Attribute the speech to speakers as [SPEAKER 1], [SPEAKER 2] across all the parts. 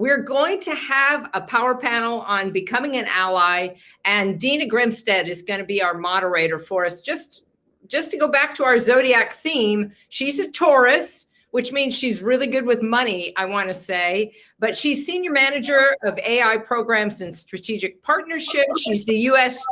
[SPEAKER 1] We're going to have a power panel on becoming an ally, and Dina Grimstead is going to be our moderator for us. Just to go back to our zodiac theme, she's a Taurus, which means she's really good with money, I want to say, but she's senior manager of AI programs and strategic partnerships. She's the U.S.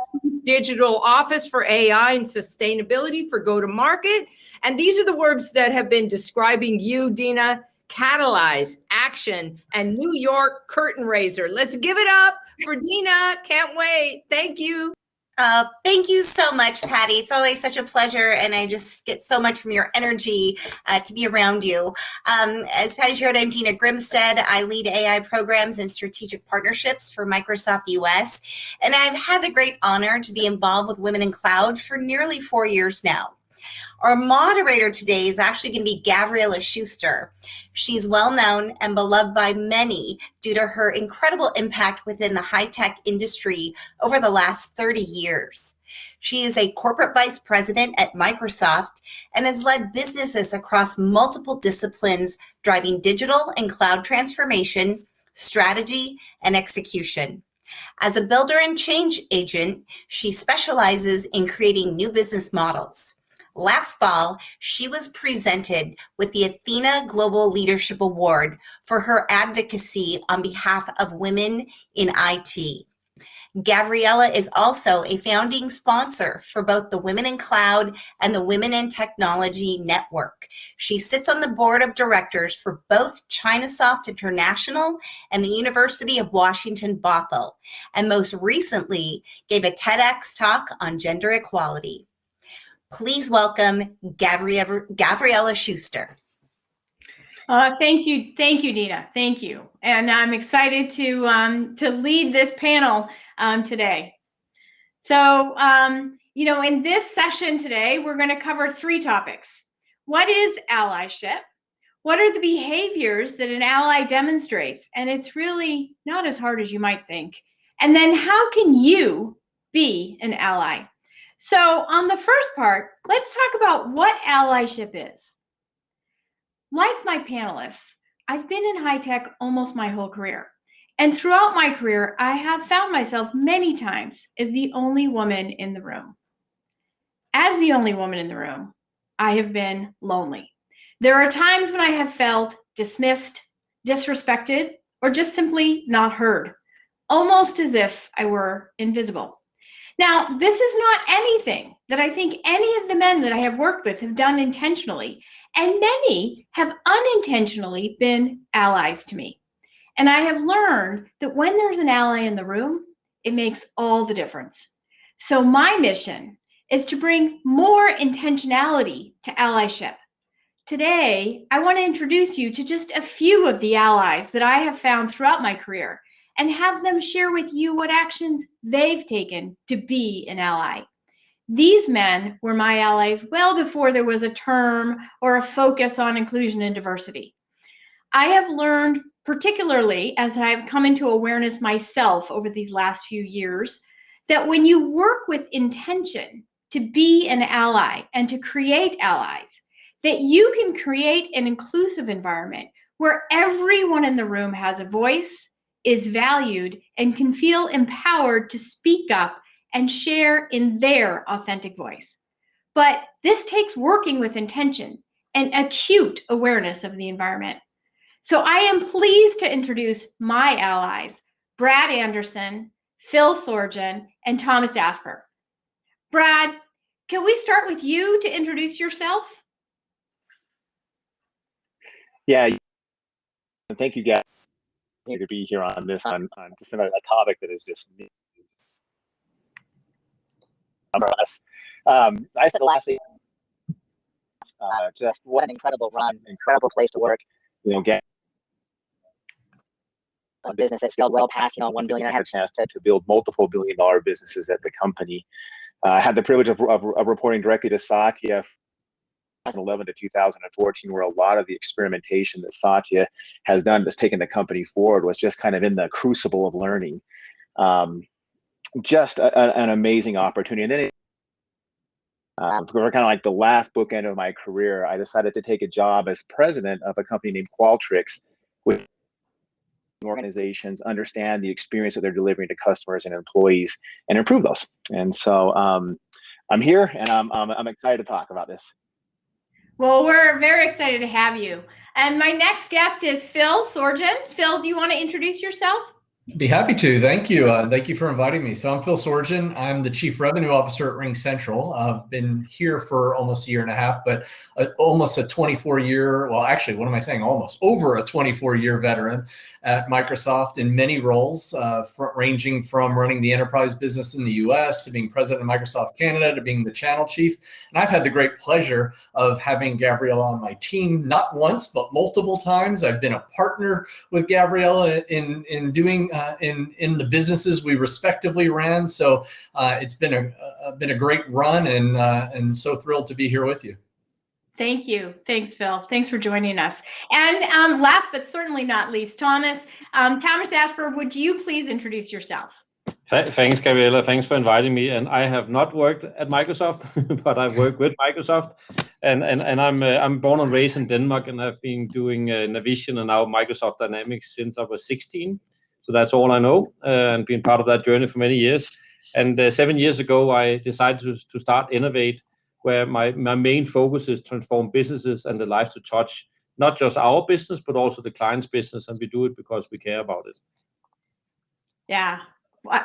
[SPEAKER 1] Digital Office for AI and Sustainability for Go-to-Market. And these are the words that have been describing you, Dina: catalyze, action, and New York curtain raiser. Let's give it up for Dina. Can't wait. Thank you.
[SPEAKER 2] Thank you so much, Patty. It's always such a pleasure, and I just get so much from your energy to be around you. As Patty shared, I'm Dina Grimstead. I lead AI programs and strategic partnerships for Microsoft US, and I've had the great honor to be involved with Women in Cloud for nearly 4 years now. Our moderator today is actually going to be Gavriella Schuster. She's well known and beloved by many due to her incredible impact within the high-tech industry over the last 30 years. She is a corporate vice president at Microsoft and has led businesses across multiple disciplines, driving digital and cloud transformation, strategy, and execution. As a builder and change agent, she specializes in creating new business models. Last fall, she was presented with the Athena Global Leadership Award for her advocacy on behalf of women in IT. Gavriella is also a founding sponsor for both the Women in Cloud and the Women in Technology Network. She sits on the board of directors for both Chinasoft International and the University of Washington Bothell, and most recently gave a TEDx talk on gender equality. Please welcome Gavriella Schuster.
[SPEAKER 3] Thank you, Dina. Thank you, and I'm excited to lead this panel today. So, in this session today, we're going to cover 3 topics. What is allyship? What are the behaviors that an ally demonstrates? And it's really not as hard as you might think. And then, how can you be an ally? So on the first part, let's talk about what allyship is. Like my panelists, I've been in high tech almost my whole career. And throughout my career, I have found myself many times as the only woman in the room. As the only woman in the room, I have been lonely. There are times when I have felt dismissed, disrespected, or just simply not heard, almost as if I were invisible. Now, this is not anything that I think any of the men that I have worked with have done intentionally, and many have unintentionally been allies to me. And I have learned that when there's an ally in the room, it makes all the difference. So my mission is to bring more intentionality to allyship. Today, I want to introduce you to just a few of the allies that I have found throughout my career, and have them share with you what actions they've taken to be an ally. These men were my allies well before there was a term or a focus on inclusion and diversity. I have learned, particularly as I've come into awareness myself over these last few years, that when you work with intention to be an ally and to create allies, that you can create an inclusive environment where everyone in the room has a voice, is valued, and can feel empowered to speak up and share in their authentic voice. But this takes working with intention and acute awareness of the environment. So I am pleased to introduce my allies, Brad Anderson, Phil Sorgen, and Thomas Asper. Brad, can we start with you to introduce yourself?
[SPEAKER 4] Yeah, thank you guys to be here on this on just a topic that is just for us. I said last thing, just what an incredible run, incredible place to work. Get a business that scaled well past, $1 billion. I had a chance to build multiple billion-dollar businesses at the company. I had the privilege of reporting directly to Satya 2011 to 2014, where a lot of the experimentation that Satya has done that's taken the company forward was just kind of in the crucible of learning. Just an amazing opportunity. And then for kind of like the last bookend of my career, I decided to take a job as president of a company named Qualtrics, which organizations understand the experience that they're delivering to customers and employees and improve those. And so I'm here and I'm excited to talk about this.
[SPEAKER 3] Well, we're very excited to have you. And my next guest is Phil Sorgen. Phil, do you want to introduce yourself?
[SPEAKER 5] Be happy to. Thank you. Thank you for inviting me. So I'm Phil Sorgen. I'm the Chief Revenue Officer at Ring Central. I've been here for almost a year and a half, but almost a 24-year, well, actually, what am I saying? Almost over a 24-year veteran at Microsoft in many roles, ranging from running the enterprise business in the US to being president of Microsoft Canada to being the channel chief. And I've had the great pleasure of having Gavriella on my team, not once, but multiple times. I've been a partner with Gavriella in doing in the businesses we respectively ran. So it's been a great run, and so thrilled to be here with you.
[SPEAKER 3] Thank you. Thanks, Phil. Thanks for joining us. And last but certainly not least, Thomas Asper, would you please introduce yourself?
[SPEAKER 6] Thanks, Gavriella. Thanks for inviting me. And I have not worked at Microsoft, but I've worked with Microsoft. And I'm born and raised in Denmark, and I've been doing Navision and now Microsoft Dynamics since I was 16. So that's all I know, and been part of that journey for many years. And 7 years ago, I decided to start Innovate, where my main focus is transform businesses and the lives to touch not just our business, but also the client's business. And we do it because we care about it.
[SPEAKER 3] Yeah,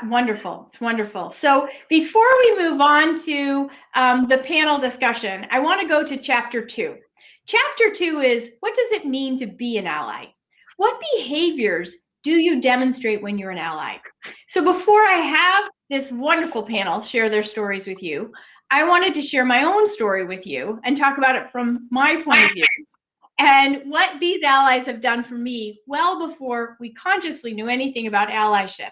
[SPEAKER 3] wonderful. It's wonderful. So before we move on to the panel discussion, I want to go to Chapter 2. Chapter 2 is, what does it mean to be an ally? What behaviors do you demonstrate when you're an ally? So before I have this wonderful panel share their stories with you, I wanted to share my own story with you and talk about it from my point of view and what these allies have done for me well before we consciously knew anything about allyship.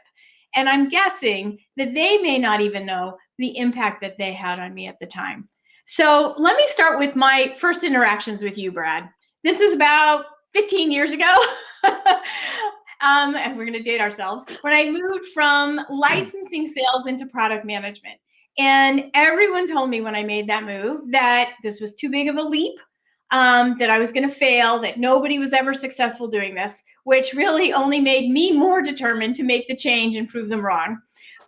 [SPEAKER 3] And I'm guessing that they may not even know the impact that they had on me at the time. So let me start with my first interactions with you, Brad. This is about 15 years ago. And we're going to date ourselves, when I moved from licensing sales into product management. And everyone told me when I made that move that this was too big of a leap, that I was going to fail, that nobody was ever successful doing this, which really only made me more determined to make the change and prove them wrong.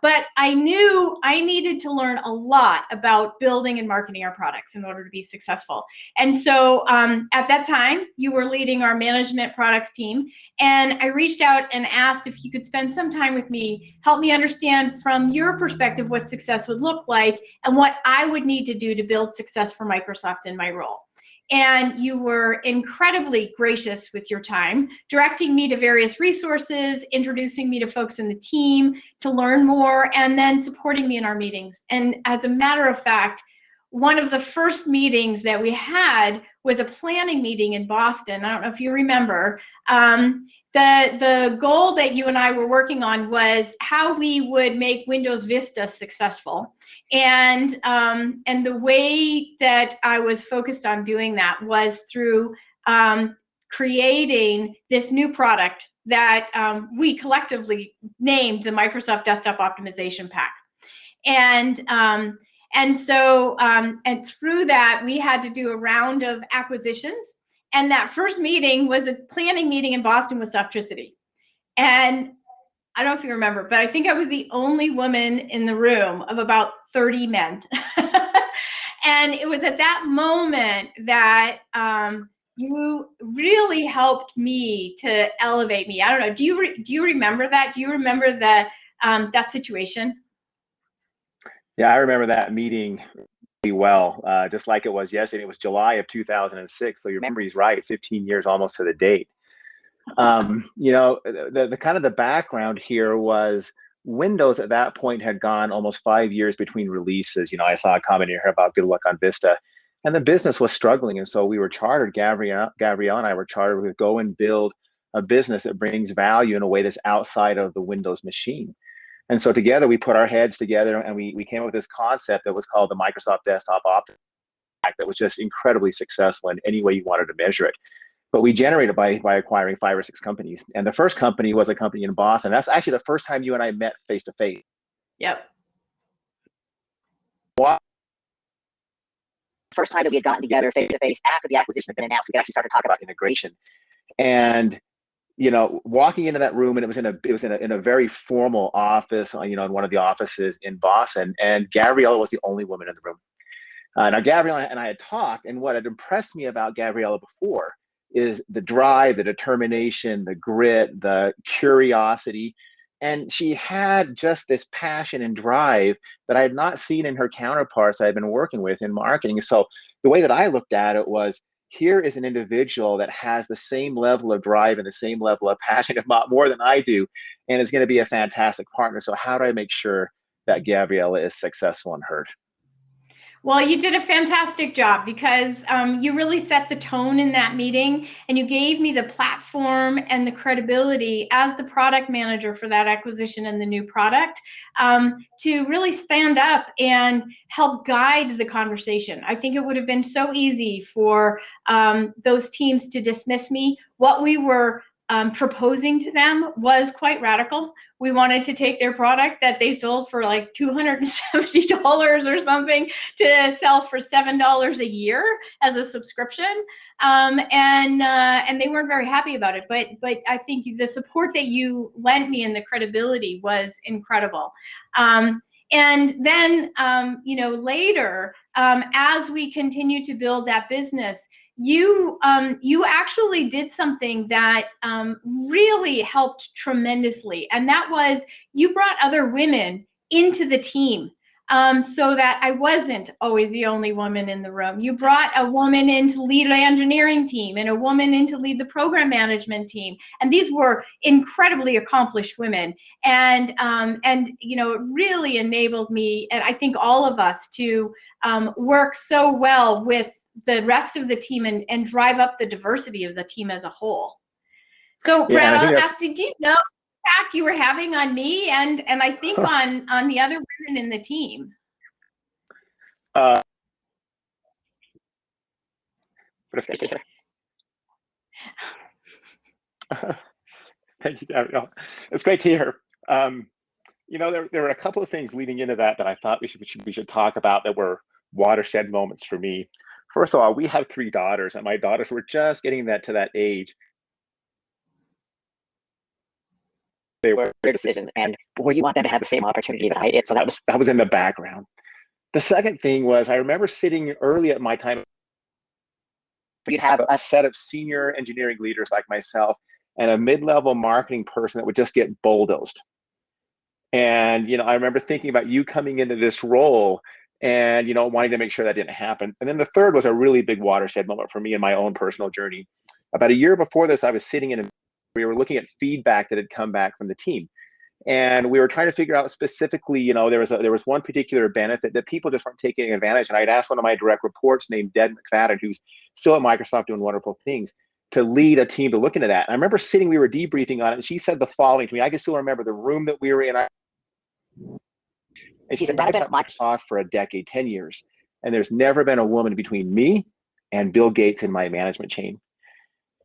[SPEAKER 3] But I knew I needed to learn a lot about building and marketing our products in order to be successful. And so at that time, you were leading our management products team. And I reached out and asked if you could spend some time with me, help me understand from your perspective what success would look like and what I would need to do to build success for Microsoft in my role. And you were incredibly gracious with your time, directing me to various resources, introducing me to folks in the team to learn more, and then supporting me in our meetings. And as a matter of fact, one of the first meetings that we had was a planning meeting in Boston. I don't know if you remember. The goal that you and I were working on was how we would make Windows Vista successful. And the way that I was focused on doing that was through creating this new product that we collectively named the Microsoft Desktop Optimization Pack. And so through that, we had to do a round of acquisitions. And that first meeting was a planning meeting in Boston with Softricity. And I don't know if you remember, but I think I was the only woman in the room of about 30 men. And it was at that moment that you really helped me to elevate me. I don't know. Do you remember that? Do you remember that situation?
[SPEAKER 4] Yeah, I remember that meeting really well, just like it was yesterday. It was July of 2006. So your memory's right, 15 years almost to the date. You know, the kind of the background here was Windows at that point had gone almost 5 years between releases. You know, I saw a comment here about good luck on Vista, and the business was struggling. And so we were chartered, Gavriella and I were chartered with go and build a business that brings value in a way that's outside of the Windows machine. And so together we put our heads together and we came up with this concept that was called the Microsoft Desktop Optimization Pack that was just incredibly successful in any way you wanted to measure it. But we generated by acquiring 5 or 6 companies. And the first company was a company in Boston. That's actually the first time you and I met face to face.
[SPEAKER 3] Yep.
[SPEAKER 7] First time that we had gotten together face to face after the acquisition had been announced, we could actually start to talk about
[SPEAKER 4] integration. And walking into that room, and it was in a very formal office, in one of the offices in Boston, and Gavriella was the only woman in the room. Now, Gavriella and I had talked, and what had impressed me about Gavriella before is the drive, the determination, the grit, the curiosity. And she had just this passion and drive that I had not seen in her counterparts I had been working with in marketing. So the way that I looked at it was, here is an individual that has the same level of drive and the same level of passion, if not more than I do, and is going to be a fantastic partner. So how do I make sure that Gavriella is successful and heard?
[SPEAKER 3] Well, you did a fantastic job, because you really set the tone in that meeting, and you gave me the platform and the credibility as the product manager for that acquisition and the new product, to really stand up and help guide the conversation. I think it would have been so easy for those teams to dismiss me. What we were proposing to them was quite radical. We wanted to take their product that they sold for like $270 or something to sell for $7 a year as a subscription, and they weren't very happy about it. But I think the support that you lent me and the credibility was incredible. And then later, as we continue to build that business, you actually did something that really helped tremendously, and that was you brought other women into the team, so that I wasn't always the only woman in the room. You brought a woman in to lead the engineering team and a woman in to lead the program management team, and these were incredibly accomplished women, and it really enabled me, and I think all of us, to work so well with the rest of the team and drive up the diversity of the team as a whole. So Brad, I'll ask, did you know the impact you were having on me and I think on the other women in the team?
[SPEAKER 4] Thank you, Gavriella. It's great to hear. There were a couple of things leading into that I thought we should talk about that were watershed moments for me. First of all, we have 3 daughters, and my daughters were just getting to that age. They were decisions, and boy, you want them to have the same opportunity that I did. So that was in the background. The second thing was, I remember sitting early at my time. You'd have a set of senior engineering leaders like myself and a mid-level marketing person that would just get bulldozed. And I remember thinking about you coming into this role and wanting to make sure that didn't happen. And then the third was a really big watershed moment for me in my own personal journey. About a year before this, I was sitting we were looking at feedback that had come back from the team, and we were trying to figure out specifically, there was one particular benefit that people just weren't taking advantage. And I'd asked one of my direct reports named Deb McFadden, who's still at Microsoft doing wonderful things, to lead a team to look into that. And I remember we were debriefing on it, and she said the following to me. I can still remember the room that we were in. And she said, I've been at Microsoft for a decade, 10 years, and there's never been a woman between me and Bill Gates in my management chain.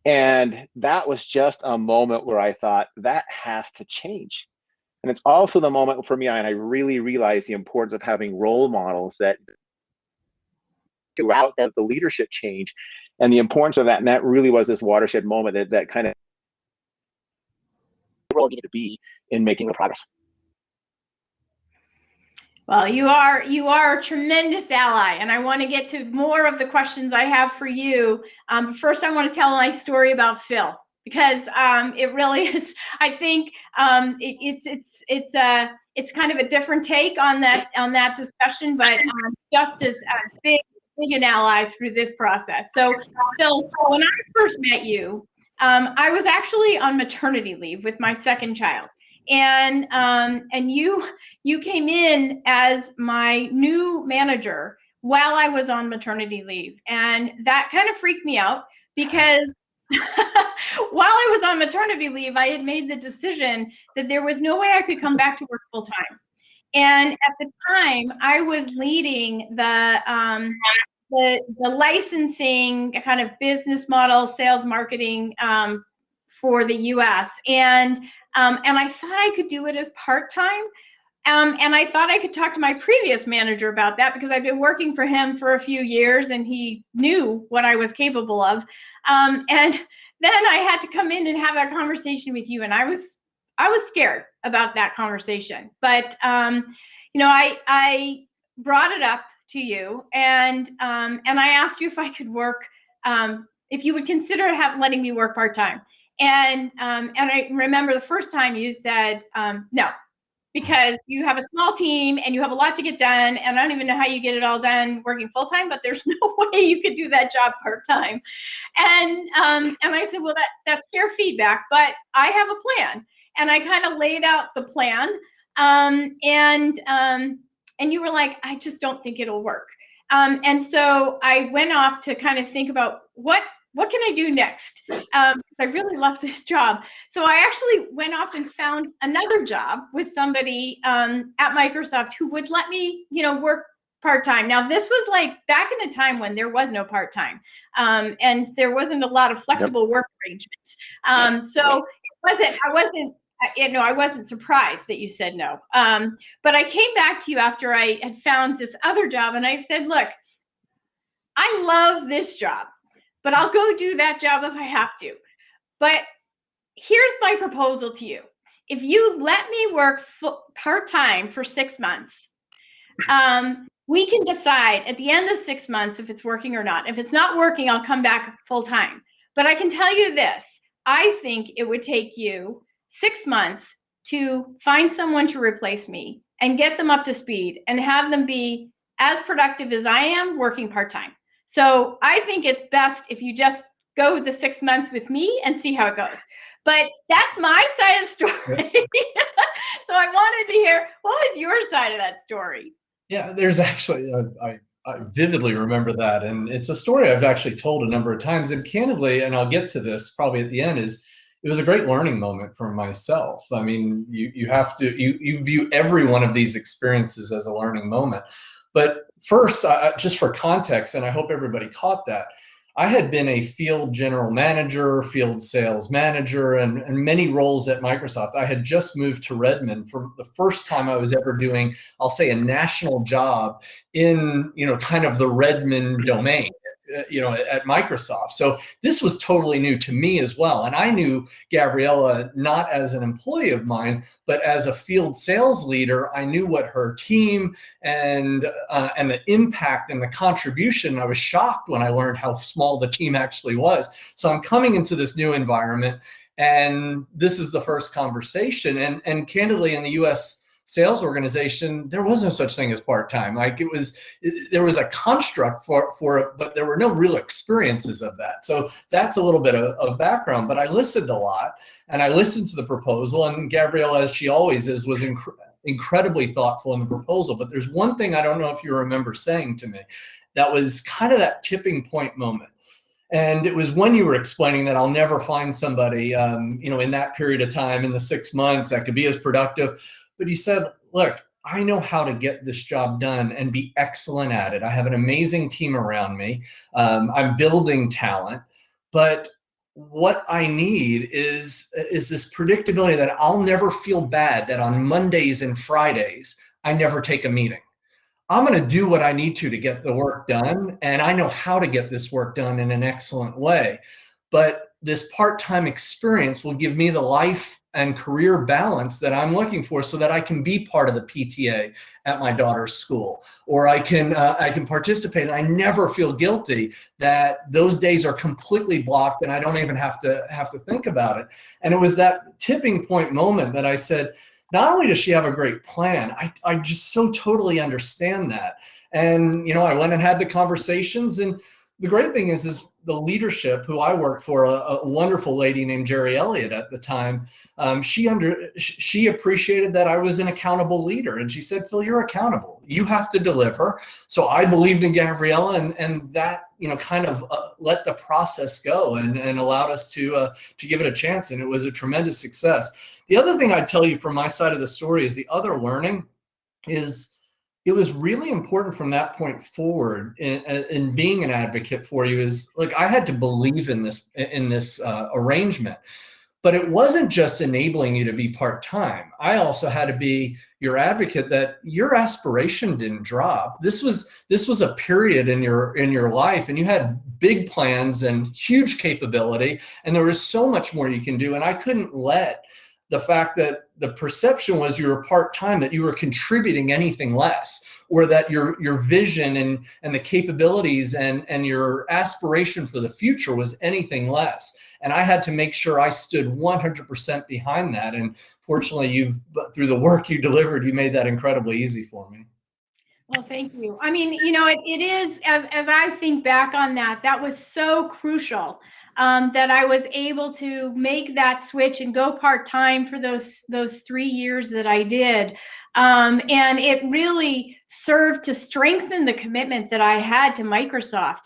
[SPEAKER 4] And that was just a moment where I thought, that has to change. And it's also the moment for me, and I really realized the importance of having role models that throughout the leadership change, and the importance of that. And that really was this watershed moment that kind of role needed to be in making the progress.
[SPEAKER 3] Well, you are a tremendous ally, and I want to get to more of the questions I have for you. First, I want to tell my story about Phil, because it really is. I think it's kind of a different take on that discussion, but just as big an ally through this process. So, Phil, when I first met you, I was actually on maternity leave with my second child. And you came in as my new manager while I was on maternity leave, and that kind of freaked me out, because while I was on maternity leave, I had made the decision that there was no way I could come back to work full time. And at the time, I was leading the licensing kind of business model, sales, marketing for the U.S. And I thought I could do it as part-time. And I thought I could talk to my previous manager about that, because I've been working for him for a few years and he knew what I was capable of. And I had to come in and have that conversation with you, and I was scared about that conversation. But I brought it up to you, and I asked you if I could work, if you would consider letting me work part-time. And I remember the first time you said no, because you have a small team and you have a lot to get done, and I don't even know how you get it all done working full-time, but there's no way you could do that job part-time. And I said, well, that's fair feedback, but I have a plan. And I kind of laid out the plan, and you were like, I just don't think it'll work. And so I went off to kind of think about what can I do next? I really love this job. So I actually went off and found another job with somebody at Microsoft who would let me, work part-time. Now, this was like back in a time when there was no part-time, and there wasn't a lot of flexible work arrangements. So I wasn't surprised that you said no. But I came back to you after I had found this other job, and I said, look, I love this job, but I'll go do that job if I have to. But here's my proposal to you. If you let me work part-time for 6 months, we can decide at the end of 6 months if it's working or not. If it's not working, I'll come back full-time. But I can tell you this, I think it would take you 6 months to find someone to replace me and get them up to speed and have them be as productive as I am working part-time. So I think it's best if you just go the 6 months with me and see how it goes. But that's my side of the story. So I wanted to hear, what was your side of that story?
[SPEAKER 5] Yeah, there's actually, I vividly remember that. And it's a story I've actually told a number of times. And candidly, and I'll get to this probably at the end, it was a great learning moment for myself. I mean, you have to, you view every one of these experiences as a learning moment. But first, just for context, and I hope everybody caught that, I had been a field general manager, field sales manager, and many roles at Microsoft. I had just moved to Redmond for the first time I was ever doing, I'll say, a national job in, kind of the Redmond domain, at Microsoft. So this was totally new to me as well. And I knew Gavriella not as an employee of mine, but as a field sales leader. I knew what her team and the impact and the contribution. I was shocked when I learned how small the team actually was. So I'm coming into this new environment, and this is the first conversation. And candidly, in the U.S. sales organization, there was no such thing as part-time. Like there was a construct for it, but there were no real experiences of that. So that's a little bit of background, but I listened a lot, and I listened to the proposal, and Gavriella, as she always is, was incredibly thoughtful in the proposal. But there's one thing I don't know if you remember saying to me that was kind of that tipping point moment. And it was when you were explaining that I'll never find somebody, in that period of time, in the 6 months, that could be as productive. But he said, look, I know how to get this job done and be excellent at it. I have an amazing team around me. I'm building talent. But what I need is this predictability that I'll never feel bad that on Mondays and Fridays, I never take a meeting. I'm going to do what I need to get the work done. And I know how to get this work done in an excellent way. But this part-time experience will give me the life and career balance that I'm looking for, so that I can be part of the PTA at my daughter's school, or I can participate, and I never feel guilty that those days are completely blocked and I don't even have to think about it. And it was that tipping point moment that I said, not only does she have a great plan, I just so totally understand that. And I went and had the conversations, and the great thing is the leadership who I worked for, a wonderful lady named Jerry Elliott at the time, she appreciated that I was an accountable leader. And she said, Phil, you're accountable. You have to deliver. So I believed in Gavriella, and that, kind of let the process go and allowed us to give it a chance. And it was a tremendous success. The other thing I'd tell you from my side of the story is the other learning is, it was really important from that point forward in being an advocate for you is, like, I had to believe in this arrangement. But it wasn't just enabling you to be part-time. I also had to be your advocate that your aspiration didn't drop. This was a period in your life, and you had big plans and huge capability, and there was so much more you can do. And I couldn't let the fact that the perception was you were part-time, that you were contributing anything less, or that your vision and the capabilities and your aspiration for the future was anything less. And I had to make sure I stood 100% behind that. And fortunately, through the work you delivered, you made that incredibly easy for me.
[SPEAKER 3] Well, thank you. I mean, it is, as I think back on that was so crucial, that I was able to make that switch and go part-time for those 3 years that I did. And it really served to strengthen the commitment that I had to Microsoft,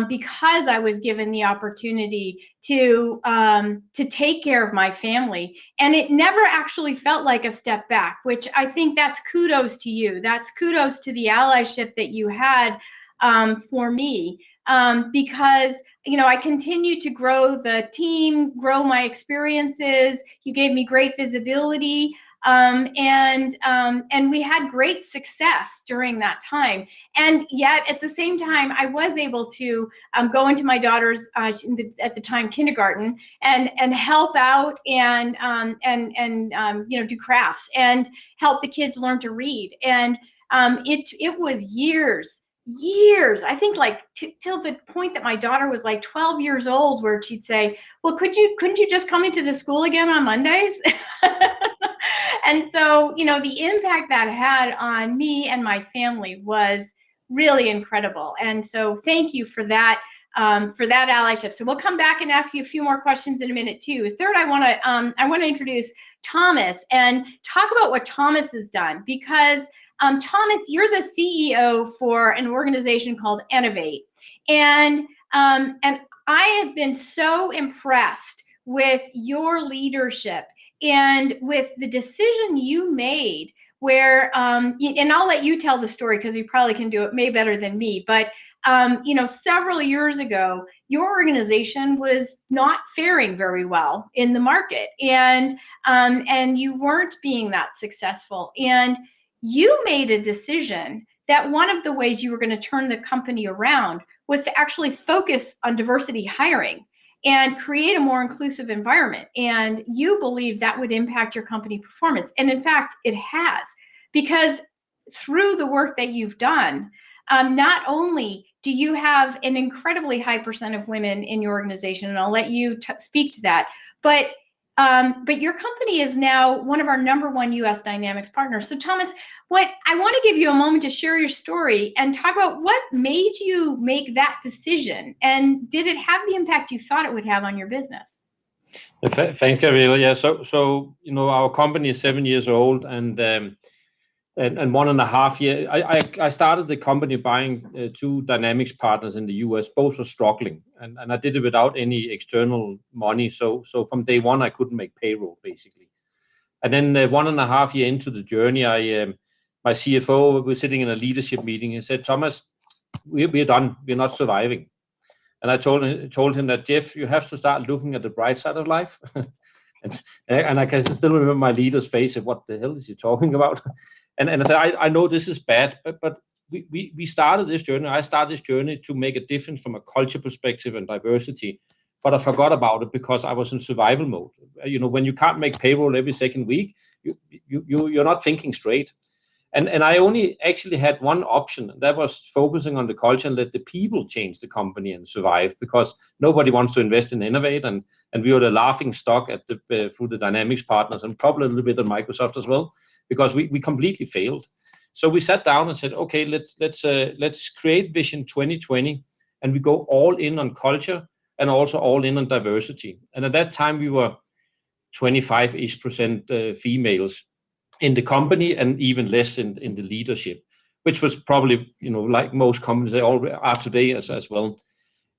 [SPEAKER 3] because I was given the opportunity to take care of my family. And it never actually felt like a step back, which I think that's kudos to you. That's kudos to the allyship that you had for me, because I continued to grow the team, grow my experiences. You gave me great visibility. And we had great success during that time. And yet at the same time, I was able to go into my daughter's, at the time, kindergarten, and help out and do crafts and help the kids learn to read. And it was years, I think, like till the point that my daughter was like 12 years old, where she'd say, well, couldn't you just come into the school again on Mondays? And so, the impact that had on me and my family was really incredible. And so thank you for that allyship. So we'll come back and ask you a few more questions in a minute too. Third, I want to introduce Thomas and talk about what Thomas has done, because Thomas, you're the CEO for an organization called Innovate. And I have been so impressed with your leadership and with the decision you made, where, and I'll let you tell the story because you probably can do it way better than me, but several years ago, your organization was not faring very well in the market, and you weren't being that successful. And you made a decision that one of the ways you were going to turn the company around was to actually focus on diversity hiring and create a more inclusive environment. And you believe that would impact your company performance. And in fact, it has, because through the work that you've done, not only do you have an incredibly high percent of women in your organization, and I'll let you speak to that, but your company is now one of our #1 US Dynamics partners. So Thomas, I want to give you a moment to share your story and talk about what made you make that decision, and did it have the impact you thought it would have on your business?
[SPEAKER 6] Thanks, Gavriella. Yeah, so our company is 7 years old, and 1.5 years. I started the company buying 2 Dynamics partners in the US. Both were struggling, and I did it without any external money. So from day one, I couldn't make payroll, basically. And then 1.5 years into the journey, my CFO was sitting in a leadership meeting and said, Thomas, we're done. We're not surviving. And I told him that, Jeff, you have to start looking at the bright side of life. and I can still remember my leader's face of, what the hell is he talking about? And I said, I know this is bad, but we started this journey. I started this journey to make a difference from a culture perspective and diversity. But I forgot about it because I was in survival mode. When you can't make payroll every second week, you're not thinking straight. And I only actually had one option, and that was focusing on the culture and let the people change the company and survive, because nobody wants to invest in Innovate, and we were the laughing stock at through the Dynamics partners, and probably a little bit at Microsoft as well, because we completely failed. So we sat down and said, okay, let's create Vision 2020, and we go all in on culture and also all in on diversity. And at that time we were 25% females in the company, and even less in the leadership, which was probably, like most companies, they all are today as well.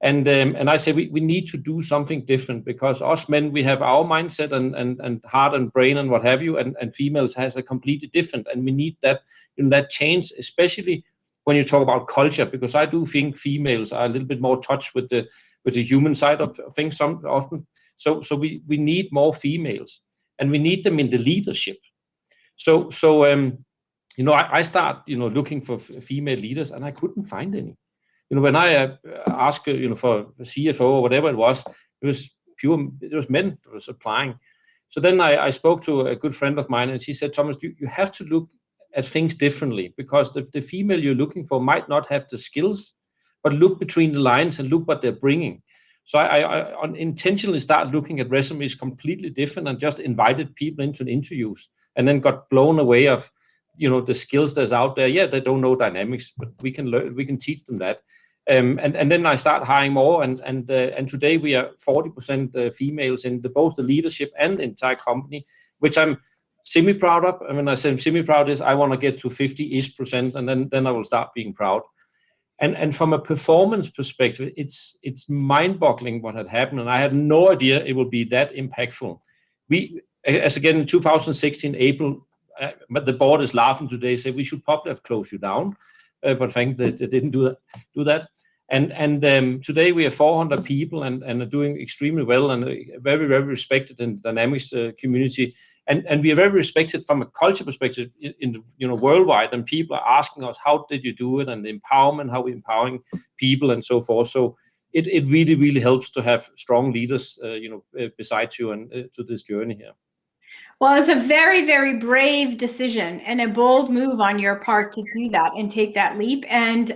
[SPEAKER 6] And I said, we need to do something different, because us men, we have our mindset and heart and brain and what have you, and females has a completely different, and we need that change, especially when you talk about culture, because I do think females are a little bit more touched with the human side of things often. So we need more females, and we need them in the leadership. So I start looking for female leaders, and I couldn't find any. When I asked for a CFO or whatever it was men that was applying. So then I spoke to a good friend of mine, and she said, Thomas, you have to look at things differently, because the female you're looking for might not have the skills, but look between the lines and look what they're bringing. So I intentionally started looking at resumes completely different, and just invited people into interviews, and then got blown away of the skills that's out there. Yeah, they don't know dynamics, but we can teach them that. And then I start hiring more, and today we are 40% females in both the leadership and the entire company, which I'm semi-proud of. I mean, I say semi-proud is I want to get to 50-ish%, and then I will start being proud. And from a performance perspective, it's mind-boggling what had happened, and I had no idea it would be that impactful. Again, in 2016 April, but the board is laughing today, say we should probably have closed you down, but thankfully they didn't do that. And today we have 400 people and are doing extremely well, and very, very respected in the Dynamics community. And we are very respected from a culture perspective in worldwide, and people are asking us, how did you do it, and the empowerment, how we're empowering people and so forth. So it really, really helps to have strong leaders beside you and to this journey here.
[SPEAKER 3] Well, it's a very, very brave decision and a bold move on your part to do that and take that leap. And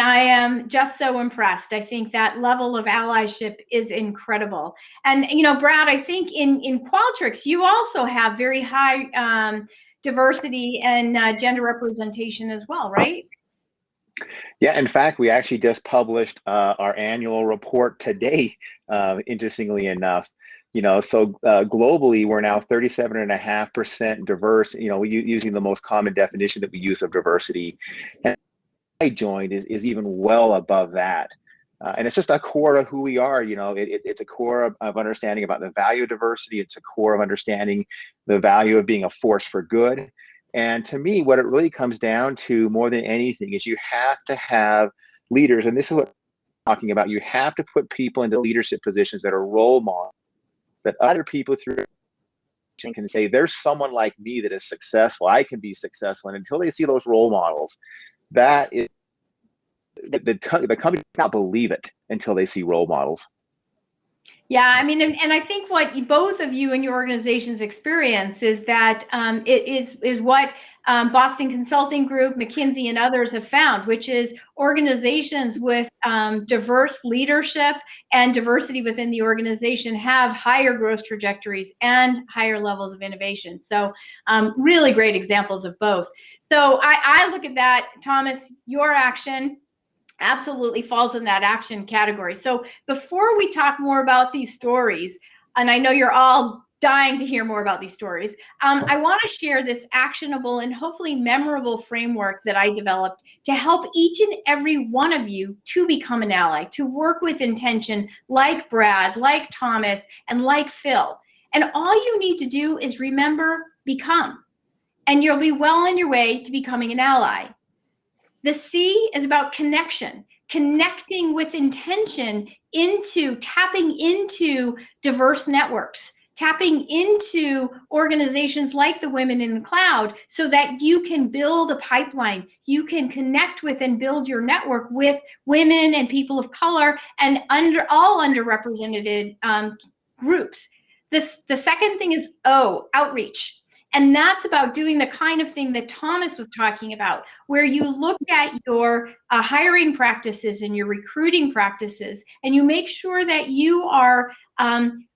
[SPEAKER 3] I am just so impressed. I think that level of allyship is incredible. And, Brad, I think in Qualtrics, you also have very high diversity and gender representation as well, right?
[SPEAKER 4] Yeah, in fact, we actually just published our annual report today, interestingly enough. So globally, we're now 37.5% diverse, using the most common definition that we use of diversity. And I joined is even well above that. And it's just a core of who we are. It's a core of understanding about the value of diversity. It's a core of understanding the value of being a force for good. And to me, what it really comes down to more than anything is you have to have leaders. And this is what I'm talking about. You have to put people into leadership positions that are role models, that other people through can say, there's someone like me that is successful. I can be successful. And until they see those role models, that is the company does not believe it until they see role models.
[SPEAKER 3] Yeah, I mean, and I think what both of you and your organization's experience is that it is what Boston Consulting Group, McKinsey, and others have found, which is organizations with diverse leadership and diversity within the organization have higher growth trajectories and higher levels of innovation. So really great examples of both. So I look at that, Thomas, your action absolutely falls in that action category. So before we talk more about these stories, and I know you're all dying to hear more about these stories, I want to share this actionable and hopefully memorable framework that I developed to help each and every one of you to become an ally, to work with intention like Brad, like Thomas, and like Phil. And all you need to do is remember, become, and you'll be well on your way to becoming an ally. The C is about connection, connecting with intention tapping into diverse networks, tapping into organizations like the Women in the Cloud so that you can build a pipeline. You can connect with and build your network with women and people of color and all underrepresented groups. The second thing is O, outreach. And that's about doing the kind of thing that Thomas was talking about, where you look at your hiring practices and your recruiting practices, and you make sure that you are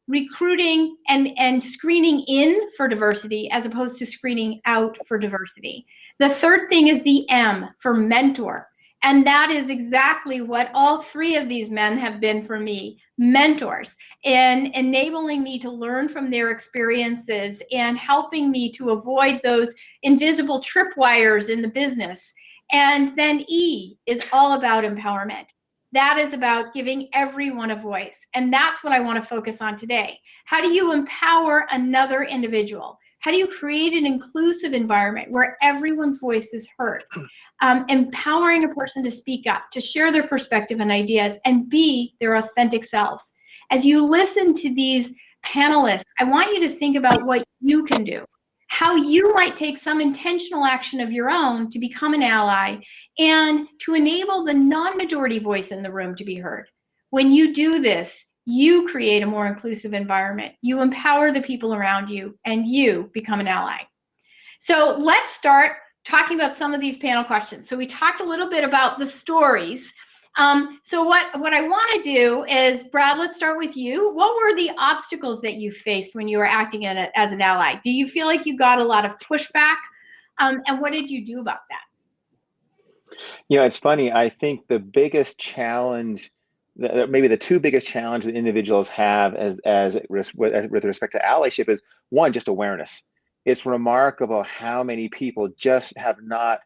[SPEAKER 3] recruiting and screening in for diversity as opposed to screening out for diversity. The third thing is the M, for mentor. And that is exactly what all three of these men have been for me, mentors, and enabling me to learn from their experiences and helping me to avoid those invisible tripwires in the business. And then E is all about empowerment. That is about giving everyone a voice. And that's what I want to focus on today. How do you empower another individual? How do you create an inclusive environment where everyone's voice is heard? Empowering a person to speak up, to share their perspective and ideas, and be their authentic selves. as you listen to these panelists, I want you to think about what you can do, how you might take some intentional action of your own to become an ally and to enable the non-majority voice in the room to be heard. When you do this, you create a more inclusive environment, you empower the people around you, and you become an ally. So let's start talking about some of these panel questions. So we talked a little bit about the stories. So what I want to do is, Brad, let's start with you. What were the obstacles that you faced when you were acting as an ally? Do you feel like you got a lot of pushback? And what did you do about that?
[SPEAKER 4] You know, it's funny. I think the biggest challenge, maybe the two biggest challenges that individuals have with respect to allyship is, one, just awareness. It's remarkable how many people just have not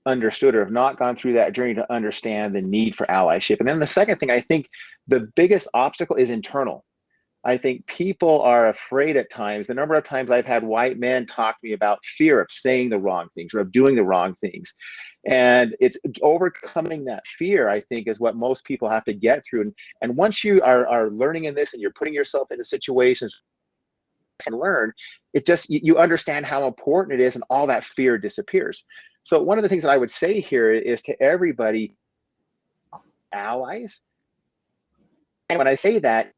[SPEAKER 4] understood or have not gone through that journey to understand the need for allyship. And then the second thing, I think the biggest obstacle is internal. I think people are afraid at times. The number of times I've had white men talk to me about fear of saying the wrong things or of doing the wrong things. And it's overcoming that fear, I think, is what most people have to get through. And once you are learning in this and you're putting yourself into situations and learn, it just, you understand how important it is and all that fear disappears. So one of the things that I would say here is to everybody, allies. And when I say that,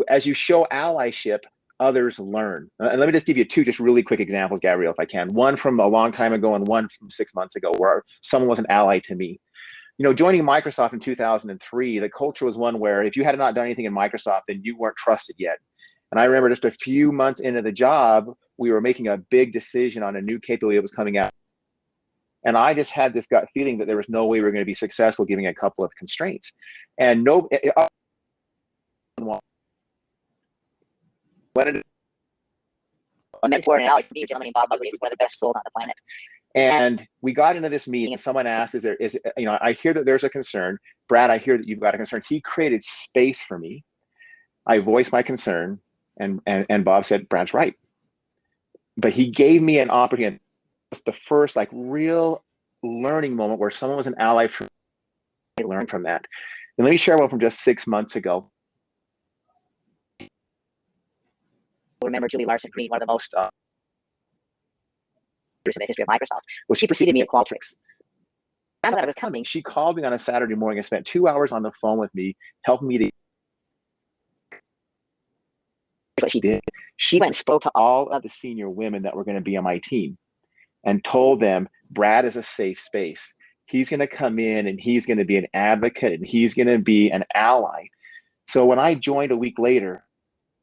[SPEAKER 4] as you show allyship, others learn. And let me just give you two just really quick examples, Gavriella, if I can. One from a long time ago and one from 6 months ago, where someone was an ally to me. You know, joining Microsoft in 2003, the culture was one where if you had not done anything in Microsoft, then you weren't trusted yet. And I remember just a few months into the job, we were making a big decision on a new capability that was coming out. And I just had this gut feeling that there was no way we were going to be successful given a couple of constraints. And a mentor and ally for me, a gentleman named Bob, who's one of the best souls on the planet. And we got into this meeting and someone asked, I hear that there's a concern. Brad, I hear that you've got a concern. He created space for me. I voiced my concern and Bob said, Brad's right. But he gave me an opportunity. It was the first real learning moment where someone was an ally for me. I learned from that. And let me share one from just 6 months ago. Remember Julie Larson Green, one of the most in the history of Microsoft. Well, she preceded me at Qualtrics. Now that I was coming, she called me on a Saturday morning and spent 2 hours on the phone with me, helping me to. Here's what she did. She went and spoke to all of the senior women that were going to be on my team and told them, Brad is a safe space. He's going to come in and he's going to be an advocate and he's going to be an ally. So when I joined a week later,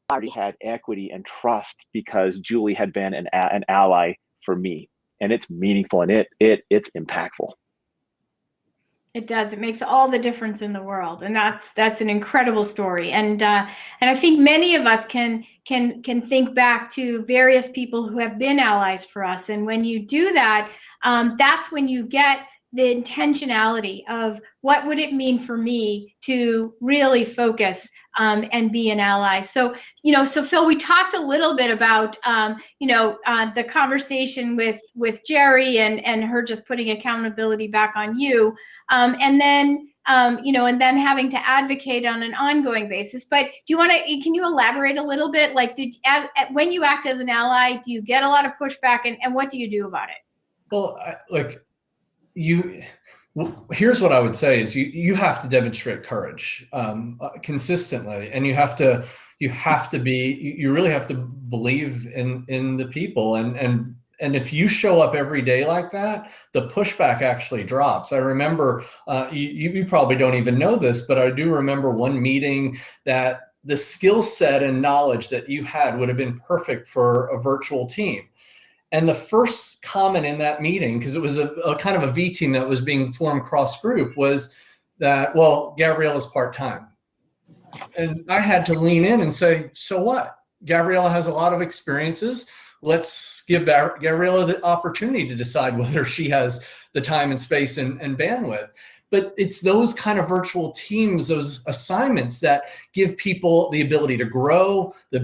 [SPEAKER 4] I already had equity and trust because Julie had been an ally for me, and it's meaningful and it's impactful.
[SPEAKER 3] It does. It makes all the difference in the world, and that's an incredible story. And I think many of us can think back to various people who have been allies for us. And when you do that, that's when you get the intentionality of what would it mean for me to really focus and be an ally. So, so Phil, we talked a little bit about, the conversation with Jerry and her just putting accountability back on you. And then having to advocate on an ongoing basis. But can you elaborate a little bit? Like, when you act as an ally, do you get a lot of pushback and what do you do about it? Well,
[SPEAKER 5] here's what I would say is you have to demonstrate courage consistently, and you really have to believe in the people, and if you show up every day like that, the pushback actually drops. I remember you probably don't even know this, but I do remember one meeting that the skill set and knowledge that you had would have been perfect for a virtual team. And the first comment in that meeting, because it was a kind of a V team that was being formed cross group, was that, well, Gavriella's part-time. And I had to lean in and say, so what? Gavriella has a lot of experiences. Let's give Gavriella the opportunity to decide whether she has the time and space and bandwidth. But it's those kind of virtual teams, those assignments that give people the ability to grow, the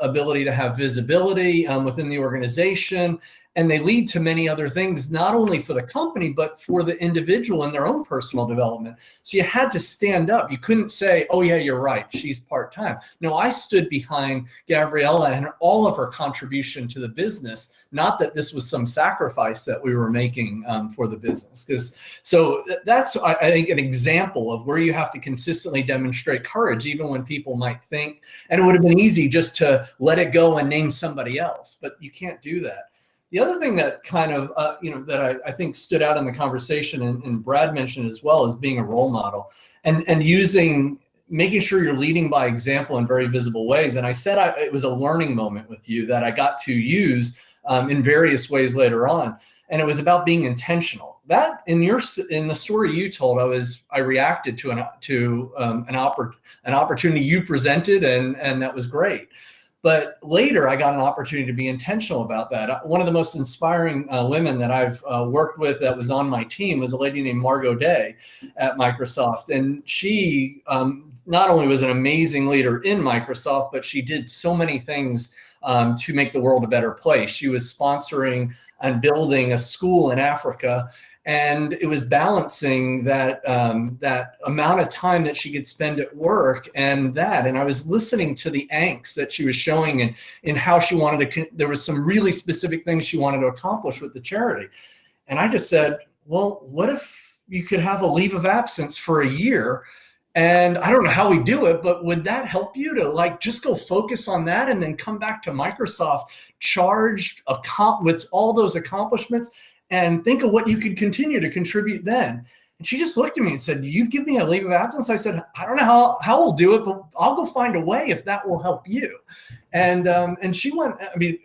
[SPEAKER 5] ability to have visibility within the organization. And they lead to many other things, not only for the company, but for the individual in their own personal development. So you had to stand up. You couldn't say, oh yeah, you're right, she's part-time. No, I stood behind Gavriella and all of her contribution to the business, not that this was some sacrifice that we were making for the business. So that's, I think, an example of where you have to consistently demonstrate courage, even when people might think, and it would have been easy just to let it go and name somebody else, but you can't do that. The other thing that kind of, that I think stood out in the conversation, and Brad mentioned as well, is being a role model and making sure you're leading by example in very visible ways. And I said it was a learning moment with you that I got to use in various ways later on. And it was about being intentional. That in the story you told, I reacted to an opportunity you presented, and that was great. But later, I got an opportunity to be intentional about that. One of the most inspiring women that I've worked with that was on my team was a lady named Margo at Microsoft. And she not only was an amazing leader in Microsoft, but she did so many things to make the world a better place. She was sponsoring and building a school in Africa. And it was balancing that amount of time that she could spend at work and I was listening to the angst that she was showing in how she wanted to, there was some really specific things she wanted to accomplish with the charity. And I just said, well, what if you could have a leave of absence for a year? And I don't know how we do it, but would that help you to just go focus on that and then come back to Microsoft charged with all those accomplishments and think of what you could continue to contribute then? And she just looked at me and said, you give me a leave of absence? I said, I don't know how we'll do it, but I'll go find a way if that will help you. And she went,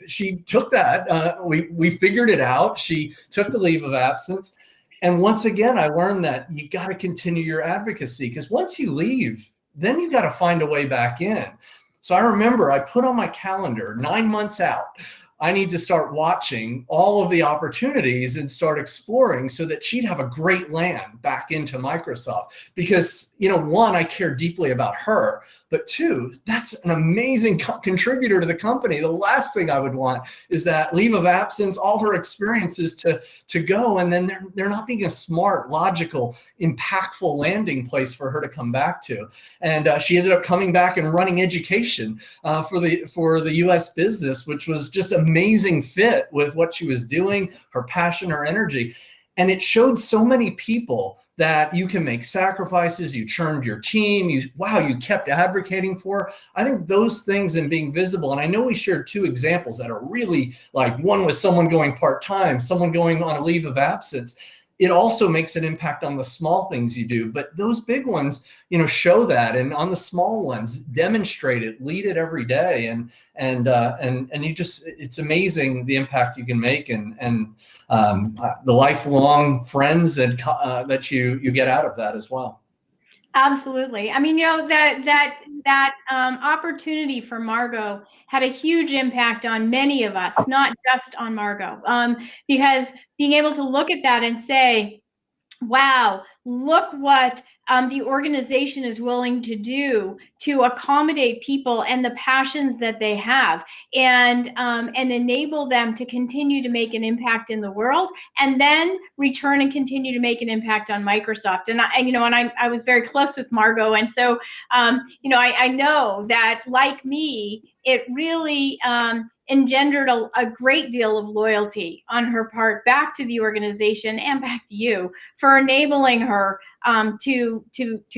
[SPEAKER 5] she took that, we figured it out. She took the leave of absence. And once again, I learned that you got to continue your advocacy, because once you leave, then you got to find a way back in. So I remember I put on my calendar 9 months out, I need to start watching all of the opportunities and start exploring so that she'd have a great land back into Microsoft. Because, one, I care deeply about her, but two, that's an amazing contributor to the company. The last thing I would want is that leave of absence, all her experiences to go, and then they're not being a smart, logical, impactful landing place for her to come back to. And she ended up coming back and running education for the U.S. business, which was just amazing fit with what she was doing, her passion, her energy. And it showed so many people that you can make sacrifices, you churned your team, you kept advocating for. I think those things and being visible, and I know we shared two examples that are really one was someone going part-time, someone going on a leave of absence. It also makes an impact on the small things you do, but those big ones, show that, and on the small ones, demonstrate it, lead it every day, and you just, it's amazing the impact you can make, and the lifelong friends that you get out of that as well.
[SPEAKER 3] Absolutely. That opportunity for Margo had a huge impact on many of us, not just on Margo, because being able to look at that and say, wow, look what the organization is willing to do to accommodate people and the passions that they have, and enable them to continue to make an impact in the world, and then return and continue to make an impact on Microsoft. And I was very close with Margo, and so I know that, like me, it really engendered a great deal of loyalty on her part back to the organization and back to you for enabling her to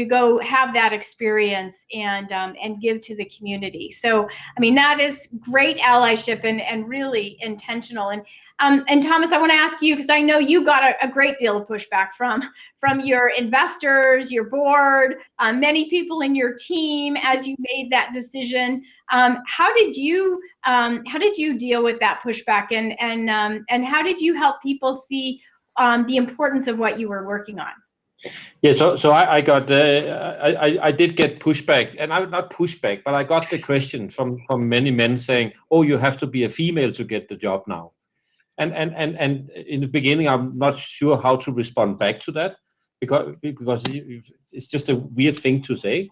[SPEAKER 3] go have that experience and give to the community. So that is great allyship and really intentional. And Thomas, I want to ask you, because I know you got a great deal of pushback from your investors, your board, many people in your team as you made that decision. How did you deal with that pushback, and how did you help people see the importance of what you were working on?
[SPEAKER 6] Yeah, so I got I did get pushback, and not pushback, but I got the question from many men saying, "Oh, you have to be a female to get the job now." And in the beginning, I'm not sure how to respond back to that, because it's just a weird thing to say.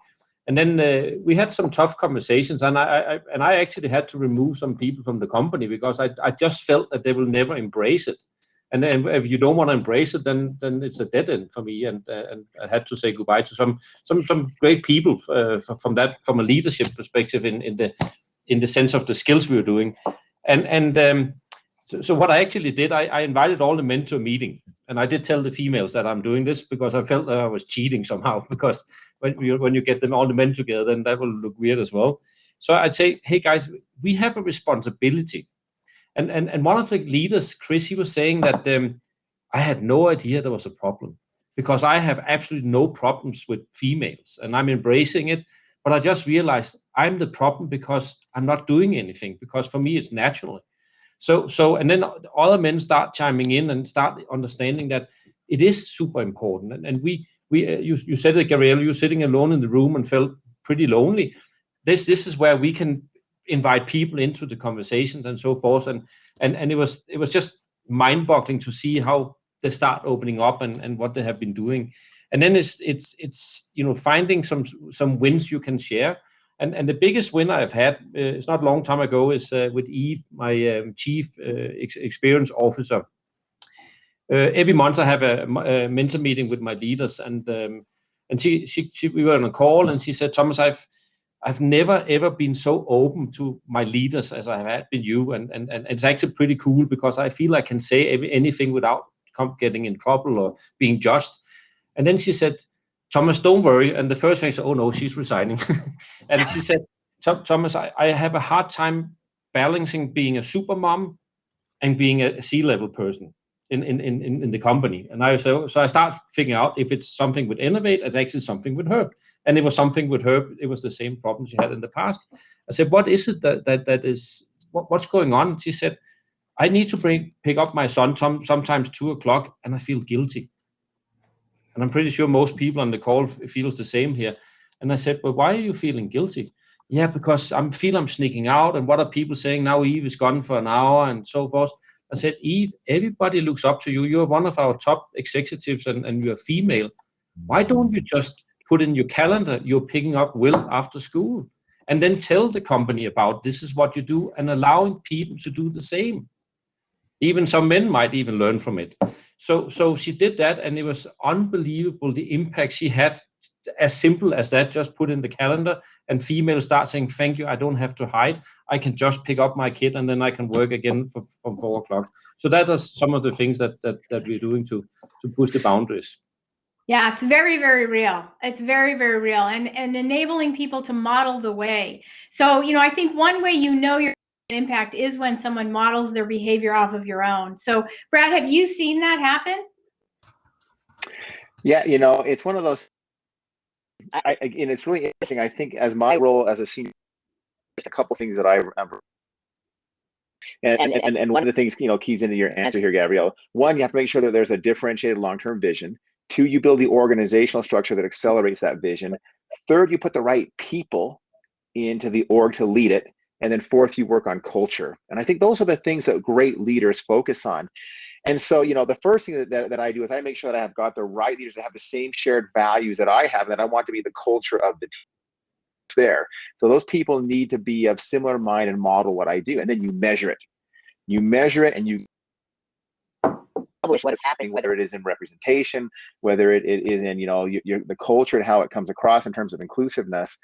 [SPEAKER 6] And then we had some tough conversations, and I actually had to remove some people from the company because I just felt that they will never embrace it. And then if you don't want to embrace it, then it's a dead end for me. And I had to say goodbye to some great people from a leadership perspective in the sense of the skills we were doing. So what I actually did, I invited all the men to a meeting, and I did tell the females that I'm doing this because I felt that I was cheating somehow, because when you get them all the men together, then that will look weird as well. So I'd say, hey guys, we have a responsibility. And one of the leaders, Chris, he was saying that I had no idea there was a problem, because I have absolutely no problems with females and I'm embracing it. But I just realized I'm the problem because I'm not doing anything, because for me it's natural. So and then other men start chiming in and start understanding that it is super important. And you said it, Gavriella, you're sitting alone in the room and felt pretty lonely. This is where we can invite people into the conversations and so forth. And it was just mind-boggling to see how they start opening up and what they have been doing. And then it's finding some wins you can share. And the biggest win I've had, it's not a long time ago, is with Eve, my chief experience officer. Every month I have a mentor meeting with my leaders, and we were on a call, and she said, Thomas, I've never ever been so open to my leaders as I have had with you, and it's actually pretty cool because I feel I can say anything without getting in trouble or being judged. And then she said, Thomas, don't worry. And the first thing I said, oh no, she's resigning. And she said, Thomas, I have a hard time balancing being a super mom and being a C-level person in the company. And so I start figuring out if it's something with Innovate, it's actually something with her. And it was something with her, it was the same problem she had in the past. I said, what is it that is, what's going on? She said, I need to pick up my son sometimes 2:00, and I feel guilty. And I'm pretty sure most people on the call feels the same here. And I said, well, why are you feeling guilty? Yeah, because I'm sneaking out, and what are people saying now? Eve is gone for an hour and so forth. I said, Eve, everybody looks up to you. You're one of our top executives, and you're female. Why don't you just put in your calendar you're picking up Will after school, and then tell the company about this is what you do, and allowing people to do the same. Even some men might even learn from it. So she did that, and it was unbelievable the impact she had. As simple as that, just put in the calendar, and females start saying, thank you, I don't have to hide. I can just pick up my kid, and then I can work again from 4:00. So that is some of the things that we're doing to push the boundaries.
[SPEAKER 3] Yeah, it's very, very real. It's very, very real, and enabling people to model the way. So, I think one way your impact is when someone models their behavior off of your own. So, Brad, have you seen that happen?
[SPEAKER 4] Yeah, it's one of those. And it's really interesting. I think as my role as a senior, just a couple things that I remember. And one of the things, keys into your answer here, Gavriella. One, you have to make sure that there's a differentiated long-term vision. Two, you build the organizational structure that accelerates that vision. Third, you put the right people into the org to lead it. And then fourth, you work on culture. And I think those are the things that great leaders focus on. And so, the first thing that I do is I make sure that I have got the right leaders that have the same shared values that I have, and that I want to be the culture of the team there. So those people need to be of similar mind and model what I do. And then you measure it. You measure it, and you publish what is happening, whether it is in representation, whether it is in, the culture and how it comes across in terms of inclusiveness.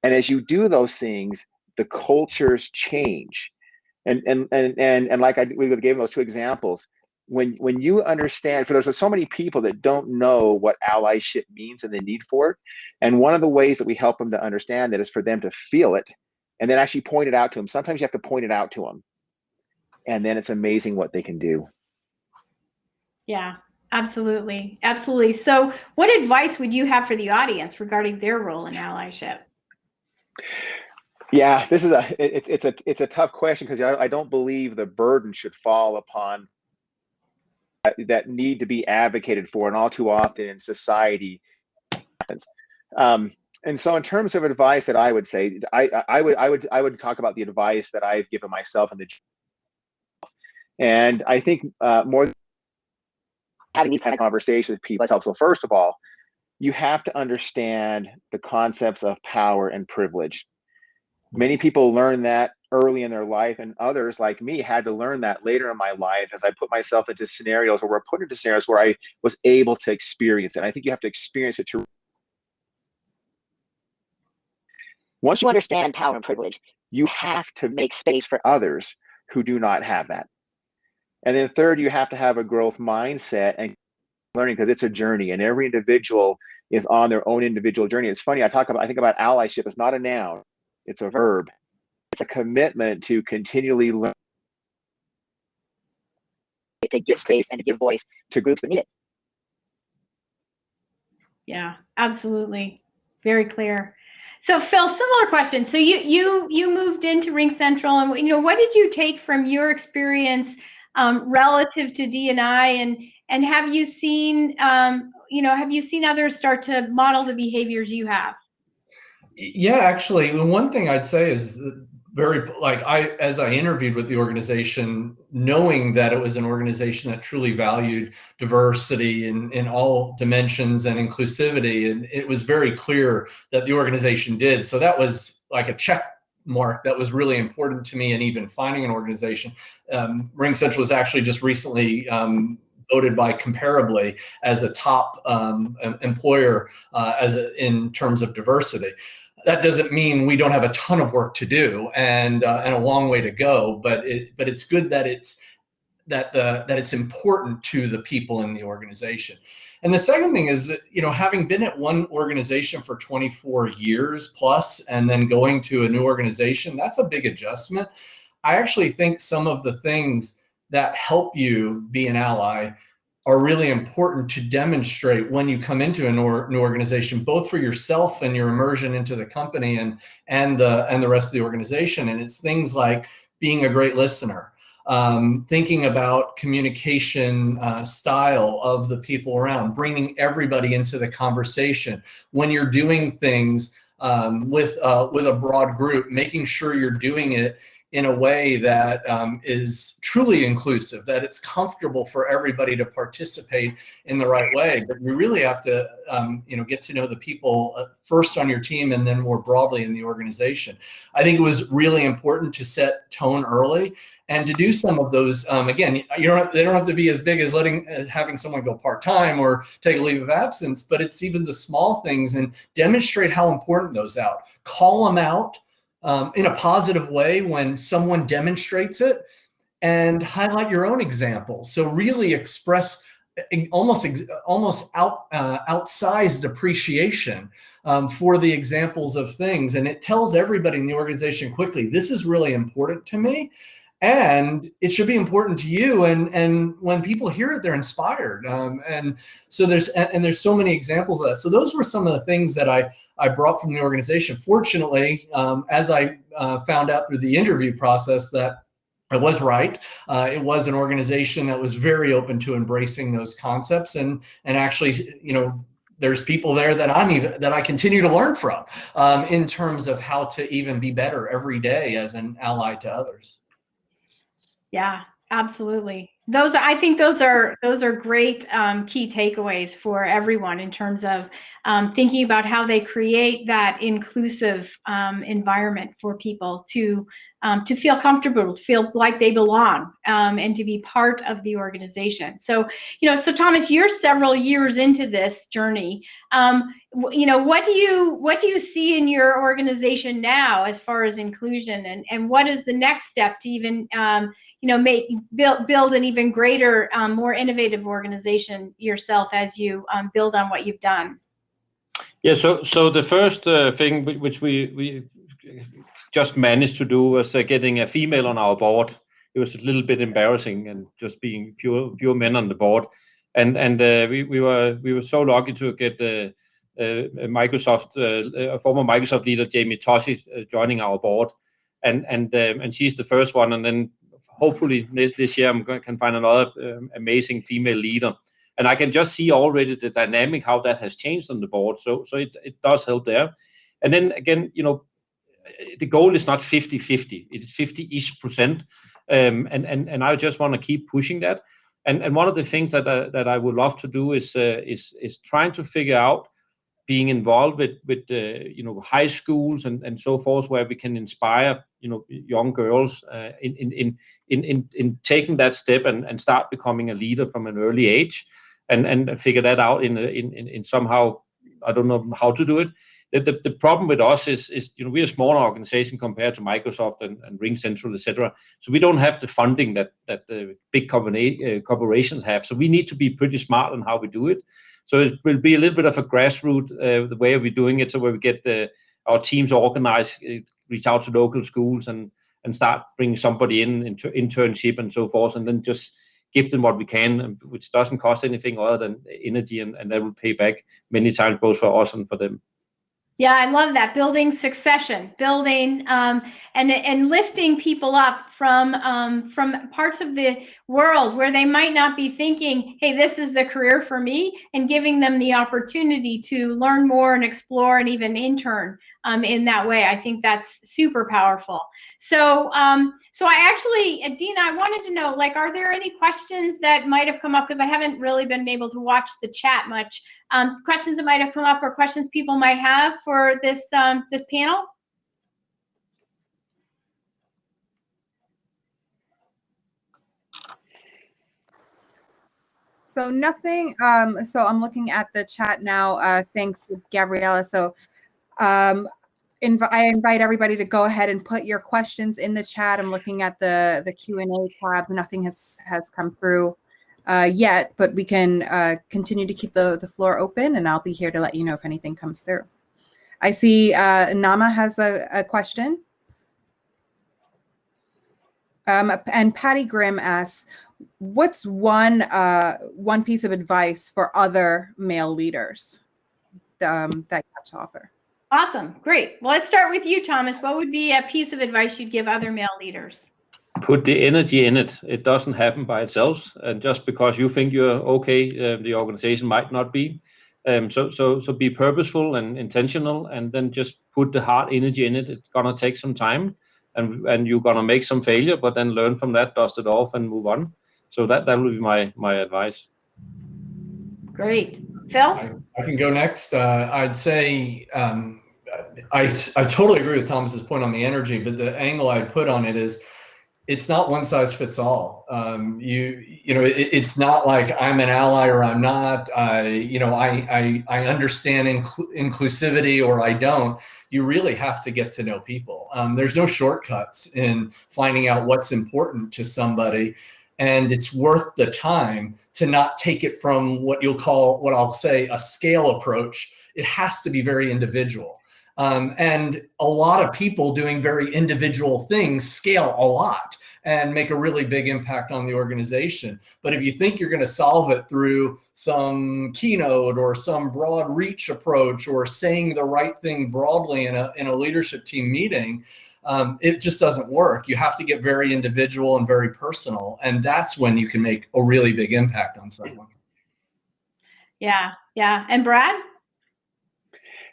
[SPEAKER 4] And as you do those things, the cultures change. And like we gave those two examples. When you understand, for there's so many people that don't know what allyship means and the need for it. And one of the ways that we help them to understand that is for them to feel it and then actually point it out to them. Sometimes you have to point it out to them. And then it's amazing what they can do.
[SPEAKER 3] Yeah, absolutely. Absolutely. So what advice would you have for the audience regarding their role in allyship?
[SPEAKER 4] Yeah, this is it's a tough question, because I don't believe the burden should fall upon that need to be advocated for, and all too often in society happens. And so in terms of advice that I would say, I would talk about the advice that I've given myself and And I think more having these kind of conversations with people is helpful. So first of all, you have to understand the concepts of power and privilege. Many people learn that early in their life, and others like me had to learn that later in my life as I put myself into scenarios, or were put into scenarios where I was able to experience it. And I think you have to experience it to. Once you understand power and privilege, you have to make space for others who do not have that. And then third, you have to have a growth mindset and learning, because it's a journey, and every individual is on their own individual journey. It's funny, I think about allyship. It's not a noun, it's a verb. It's a commitment to continually learn, to give space and to give voice to groups that need it.
[SPEAKER 3] Yeah, absolutely. Very clear. So Phil, similar question. So you moved into Ring Central, and what did you take from your experience relative to D&I, and have you seen others start to model the behaviors you have?
[SPEAKER 5] Yeah, actually, the one thing I'd say is as I interviewed with the organization, knowing that it was an organization that truly valued diversity in all dimensions and inclusivity, and it was very clear that the organization did. So that was like a check mark that was really important to me. And even finding an organization, Ring Central was actually just recently voted by Comparably as a top employer in terms of diversity. That doesn't mean we don't have a ton of work to do and a long way to go, but it's good that it's important to the people in the organization. And the second thing is that, having been at one organization for 24 years plus and then going to a new organization, that's a big adjustment. I actually think some of the things that help you be an ally are really important to demonstrate when you come into a new organization, both for yourself and your immersion into the company and the rest of the organization. And it's things like being a great listener, thinking about communication style of the people around, bringing everybody into the conversation. When you're doing things with a broad group, making sure you're doing it in a way that is truly inclusive, that it's comfortable for everybody to participate in the right way. But you really have to, get to know the people first on your team and then more broadly in the organization. I think it was really important to set tone early and to do some of those. Again, they don't have to be as big as having someone go part-time or take a leave of absence, but it's even the small things, and demonstrate how important those out. Call them out in a positive way when someone demonstrates it, and highlight your own examples. So really express almost outsized appreciation for the examples of things. And it tells everybody in the organization quickly, this is really important to me, and it should be important to you. And when people hear it, they're inspired. And so there's so many examples of that. So those were some of the things that I brought from the organization. Fortunately, as I found out through the interview process, that I was right. It was an organization that was very open to embracing those concepts, and actually, there's people there that I continue to learn from in terms of how to even be better every day as an ally to others.
[SPEAKER 3] Yeah, absolutely. I think those are great key takeaways for everyone in terms of thinking about how they create that inclusive environment for people to feel comfortable, to feel like they belong, and to be part of the organization. So, so Thomas, you're several years into this journey. What do you see in your organization now as far as inclusion, and what is the next step to even build an even greater, more innovative organization yourself as you build on what you've done?
[SPEAKER 6] Yeah, so the first thing which we just managed to do was getting a female on our board. It was a little bit embarrassing, and just being pure men on the board, and we were so lucky to get Microsoft, former Microsoft leader Jamie Tossi joining our board, and she's the first one, and then hopefully this year can find another amazing female leader. And I can just see already the dynamic, how that has changed on the board. So it does help there. And then again, the goal is not 50-50, it is 50-ish%. And I just want to keep pushing that. And one of the things that I would love to do is trying to figure out being involved with high schools and so forth, where we can inspire young girls in taking that step and start becoming a leader from an early age, and figure that out in somehow. I don't know how to do it. The problem with us is we're a smaller organization compared to Microsoft and RingCentral, etc. So we don't have the funding that the big corporations have. So we need to be pretty smart on how we do it. So it will be a little bit of a grassroots the way we're doing it. So where we get our teams organized, reach out to local schools and start bringing somebody into internship and so forth, and then just give them what we can, which doesn't cost anything other than energy, and that will pay back many times both for us and for them.
[SPEAKER 3] Yeah, I love that. Building succession, building and lifting people up from parts of the world where they might not be thinking, hey, this is the career for me, and giving them the opportunity to learn more and explore and even intern in that way. I think that's super powerful. So so I actually, Dina, I wanted to know, like, are there any questions that might have come up, because I haven't really been able to watch the chat much. Questions that might have come up, or questions people might have for this this panel?
[SPEAKER 7] So nothing. So I'm looking at the chat now. Thanks, Gavriella. So I invite everybody to go ahead and put your questions in the chat. I'm looking at the Q&A tab. Nothing has come through yet, but we can continue to keep the floor open, and I'll be here to let you know if anything comes through. I see Nama has a question. And Patty Grimm asks, what's one piece of advice for other male leaders that you have to offer?
[SPEAKER 3] Awesome, great. Well, let's start with you, Thomas. What would be a piece of advice you'd give other male leaders?
[SPEAKER 6] Put the energy in it. It doesn't happen by itself, and just because you think you're okay, the organization might not be. So be purposeful and intentional, and then just put the hard energy in it. It's gonna take some time, and you're gonna make some failure, but then learn from that, dust it off, and move on. So that would be my advice.
[SPEAKER 3] Great. Phil?
[SPEAKER 5] I can go next. I'd say I totally agree with Thomas's point on the energy, but the angle I'd put on it is it's not one size fits all. It's not like I'm an ally or I'm not. I understand inclusivity or I don't. You really have to get to know people. There's no shortcuts in finding out what's important to somebody. And it's worth the time to not take it from what I'll say a scale approach. It has to be very individual. And a lot of people doing very individual things scale a lot and make a really big impact on the organization. But if you think you're going to solve it through some keynote or some broad reach approach or saying the right thing broadly in a leadership team meeting, it just doesn't work. You have to get very individual and very personal, and that's when you can make a really big impact on someone. Yeah.
[SPEAKER 3] And Brad?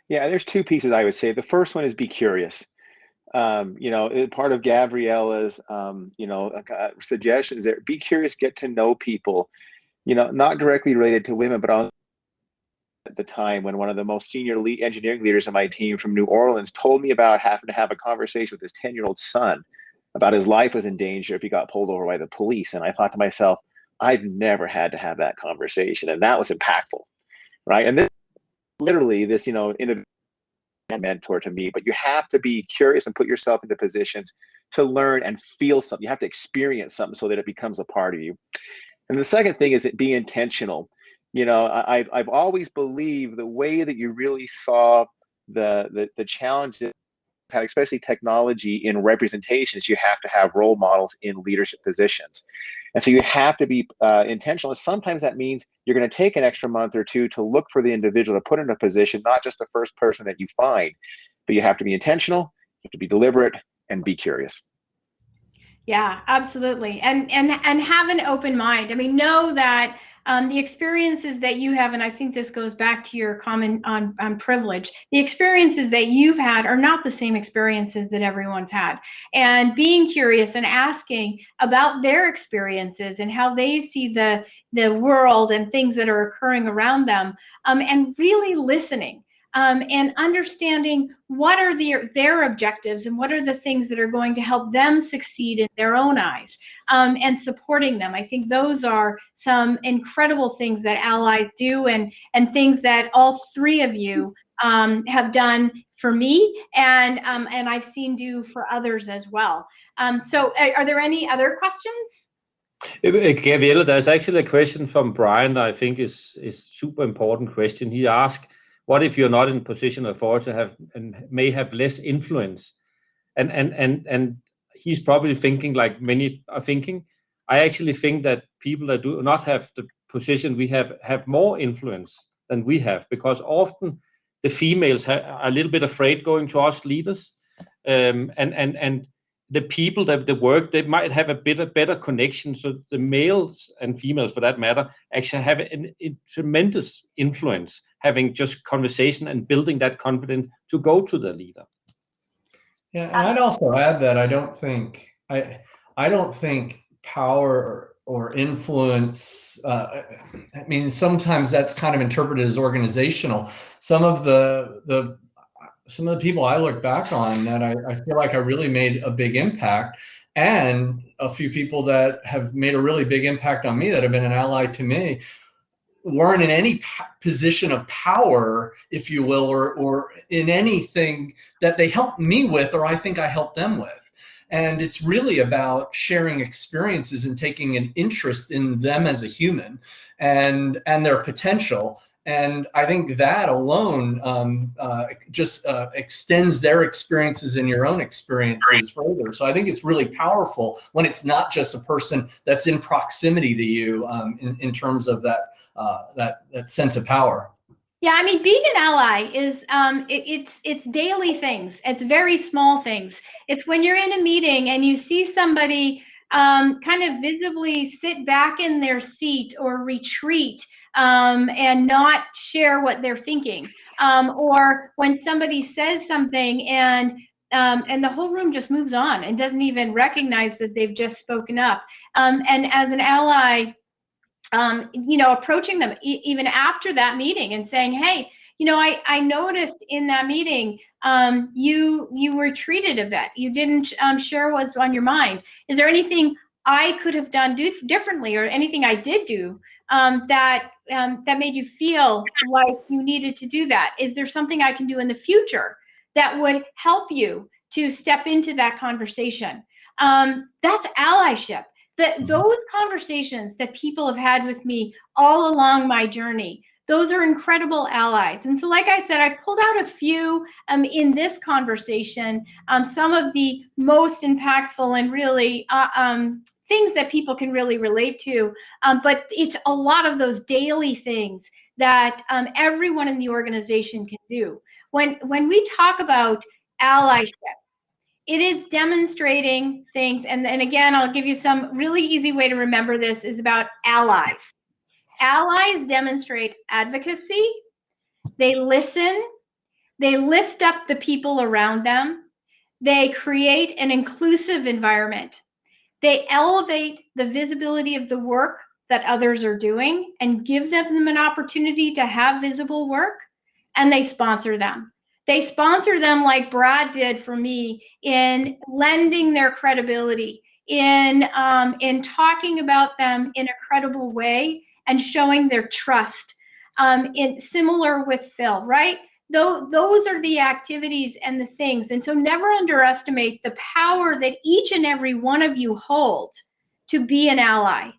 [SPEAKER 4] Yeah, there's two pieces I would say. The first one is be curious. Part of Gavriella's, suggestions there, be curious, get to know people, not directly related to women, but also at the time when one of the most senior engineering leaders on my team from New Orleans told me about having to have a conversation with his 10-year-old son about his life was in danger if he got pulled over by the police. And I thought to myself, I've never had to have that conversation. And that was impactful, right? And this literally this, mentor to me, but you have to be curious and put yourself into positions to learn and feel something. You have to experience something so that it becomes a part of you. And the second thing is be intentional. I've always believed the way that you really saw the challenges, especially technology in representation, is you have to have role models in leadership positions. And so you have to be intentional. Sometimes that means you're going to take an extra month or two to look for the individual to put in a position, not just the first person that you find, but you have to be intentional, you have to be deliberate, and be curious.
[SPEAKER 3] Yeah, absolutely. And have an open mind. I mean, know that the experiences that you have, and I think this goes back to your comment on privilege, the experiences that you've had are not the same experiences that everyone's had. And being curious and asking about their experiences and how they see the world and things that are occurring around them, and really listening. And understanding what are their objectives and what are the things that are going to help them succeed in their own eyes, and supporting them. I think those are some incredible things that allies do, and things that all three of you have done for me, and I've seen do for others as well. So are there any other questions?
[SPEAKER 6] Gavriella, there's actually a question from Brian that I think is super important question. He asked, what if you're not in position of authority and may have less influence? And he's probably thinking like many are thinking. I actually think that people that do not have the position we have more influence than we have, because often the females are a little bit afraid going to us leaders, and the people that they work, they might have a better connection. So the males and females, for that matter, actually have a tremendous influence, having just conversation and building that confidence to go to the leader.
[SPEAKER 5] Yeah, and I'd also add that I don't think power or influence. I mean, sometimes that's kind of interpreted as organizational. Some of the people I look back on that I feel like I really made a big impact, and a few people that have made a really big impact on me that have been an ally to me, weren't in any position of power, if you will, or in anything that they helped me with, or I think I helped them with. And it's really about sharing experiences and taking an interest in them as a human and their potential. And I think that alone just extends their experiences and your own experiences further. So I think it's really powerful when it's not just a person that's in proximity to you, in terms of that sense of power.
[SPEAKER 3] Yeah, I mean, being an ally is it's daily things. It's very small things. It's when you're in a meeting and you see somebody kind of visibly sit back in their seat or retreat, and not share what they're thinking, or when somebody says something and the whole room just moves on and doesn't even recognize that they've just spoken up. And as an ally, approaching them even after that meeting and saying, hey, I noticed in that meeting you retreated a bit. You didn't share what's on your mind. Is there anything I could have done differently, or anything I did do that made you feel like you needed to do that? Is there something I can do in the future that would help you to step into that conversation? That's allyship. Those conversations that people have had with me all along my journey, those are incredible allies. And so, like I said, I pulled out a few in this conversation, some of the most impactful and really things that people can really relate to. But it's a lot of those daily things that everyone in the organization can do. When we talk about allyship, it is demonstrating things, and again, I'll give you some really easy way to remember this, is about allies. Allies demonstrate advocacy, they listen, they lift up the people around them, they create an inclusive environment, they elevate the visibility of the work that others are doing and give them an opportunity to have visible work, and they sponsor them. They sponsor them like Brad did for me, in lending their credibility, in talking about them in a credible way and showing their trust. In similar with Phil, right? Those are the activities and the things. And so never underestimate the power that each and every one of you hold to be an ally,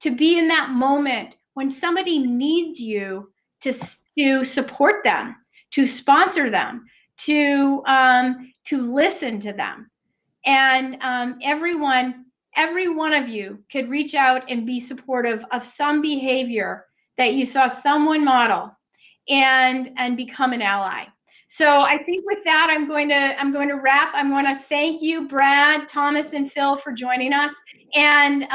[SPEAKER 3] to be in that moment when somebody needs you to support them, to sponsor them, to listen to them. And every one of you could reach out and be supportive of some behavior that you saw someone model, and become an ally. So I think with that, I'm going to wrap. I want to thank you, Brad, Thomas, and Phil, for joining us. and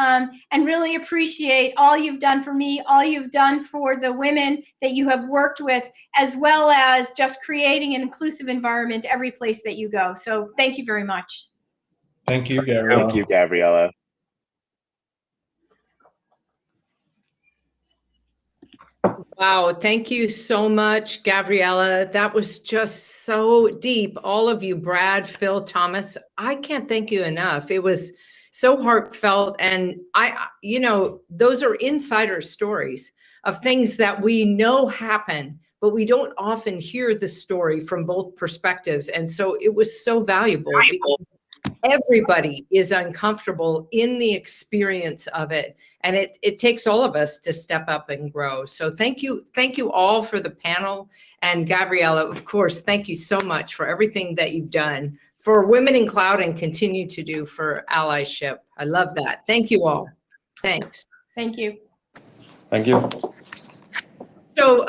[SPEAKER 3] really appreciate all you've done for me, all you've done for the women that you have worked with, as well as just creating an inclusive environment every place that you go. So thank you very much.
[SPEAKER 5] Thank you, Gavriella.
[SPEAKER 4] Thank you, Gavriella.
[SPEAKER 1] Wow, thank you so much, Gavriella. That was just so deep. All of you, Brad, Phil, Thomas, I can't thank you enough. It was so heartfelt. And those are insider stories of things that we know happen, but we don't often hear the story from both perspectives. And so it was so valuable because everybody is uncomfortable in the experience of it. And it takes all of us to step up and grow. So thank you all for the panel. And Gavriella, of course, thank you so much for everything that you've done for Women in Cloud and continue to do for Allyship. I love that. Thank you all. Thanks.
[SPEAKER 3] Thank you.
[SPEAKER 6] Thank you.
[SPEAKER 1] So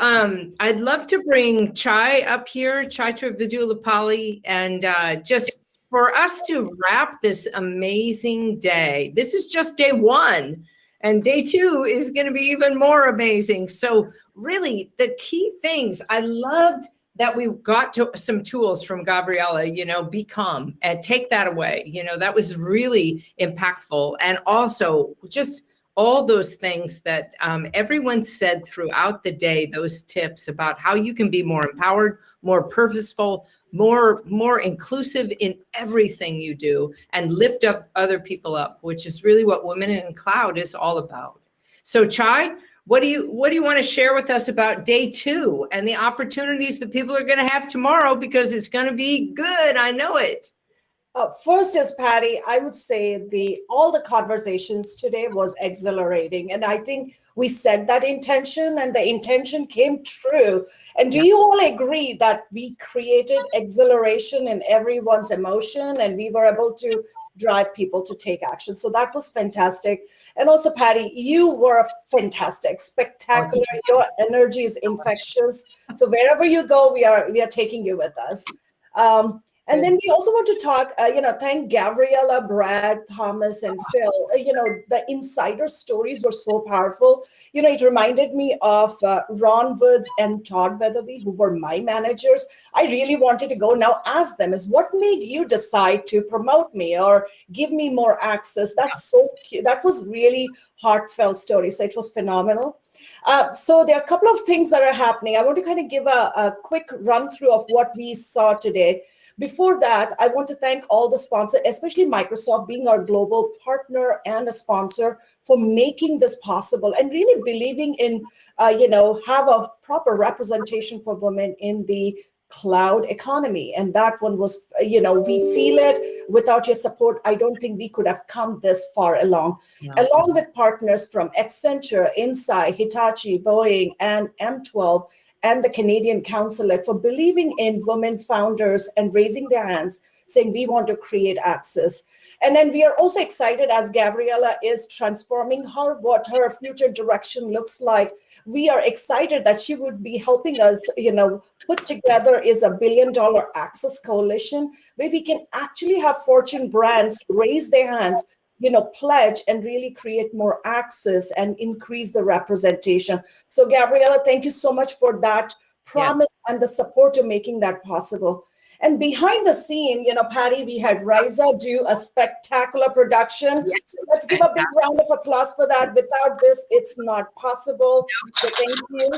[SPEAKER 1] I'd love to bring Chai up here, Chai Vidulapalli, and just for us to wrap this amazing day. This is just day one, and day two is going to be even more amazing. So really, the key things, I loved that we got to some tools from Gavriella, be calm and take that away. That was really impactful. And also just all those things that everyone said throughout the day, those tips about how you can be more empowered, more purposeful, more inclusive in everything you do, and lift up other people up, which is really what Women in Cloud is all about. So Chai, what do you want to share with us about day two and the opportunities that people are going to have tomorrow, because it's going to be good. I know it.
[SPEAKER 8] First is, Patty, I would say all the conversations today was exhilarating. And I think we set that intention and the intention came true. And do you all agree that we created exhilaration in everyone's emotion and we were able to drive people to take action? So that was fantastic. And also, Patty, you were fantastic, spectacular. Your energy is infectious. So wherever you go, we are taking you with us. And then we also want to talk, thank Gavriella, Brad, Thomas, and Phil. The insider stories were so powerful. It reminded me of Ron Woods and Todd Weatherby, who were my managers. I really wanted to go now ask them, what made you decide to promote me or give me more access? That's so cute. That was really heartfelt story. So it was phenomenal. So there are a couple of things that are happening. I want to kind of give a quick run through of what we saw today. Before that, I want to thank all the sponsors, especially Microsoft being our global partner and a sponsor for making this possible and really believing in, have a proper representation for women in the cloud economy. And that one was, we feel it. Without your support, I don't think we could have come this far along. Yeah. Along with partners from Accenture, Insight, Hitachi, Boeing, and M12, and the Canadian Consulate for believing in women founders and raising their hands, saying we want to create access. And then we are also excited as Gavriella is transforming what her future direction looks like. We are excited that she would be helping us, put together is $1 billion access coalition where we can actually have Fortune brands raise their hands, pledge and really create more access and increase the representation. So Gavriella, thank you so much for that promise and the support to making that possible. And behind the scene, Patty, we had Riza do a spectacular production. Yes. So let's give a big round of applause for that. Without this, it's not possible. So thank you.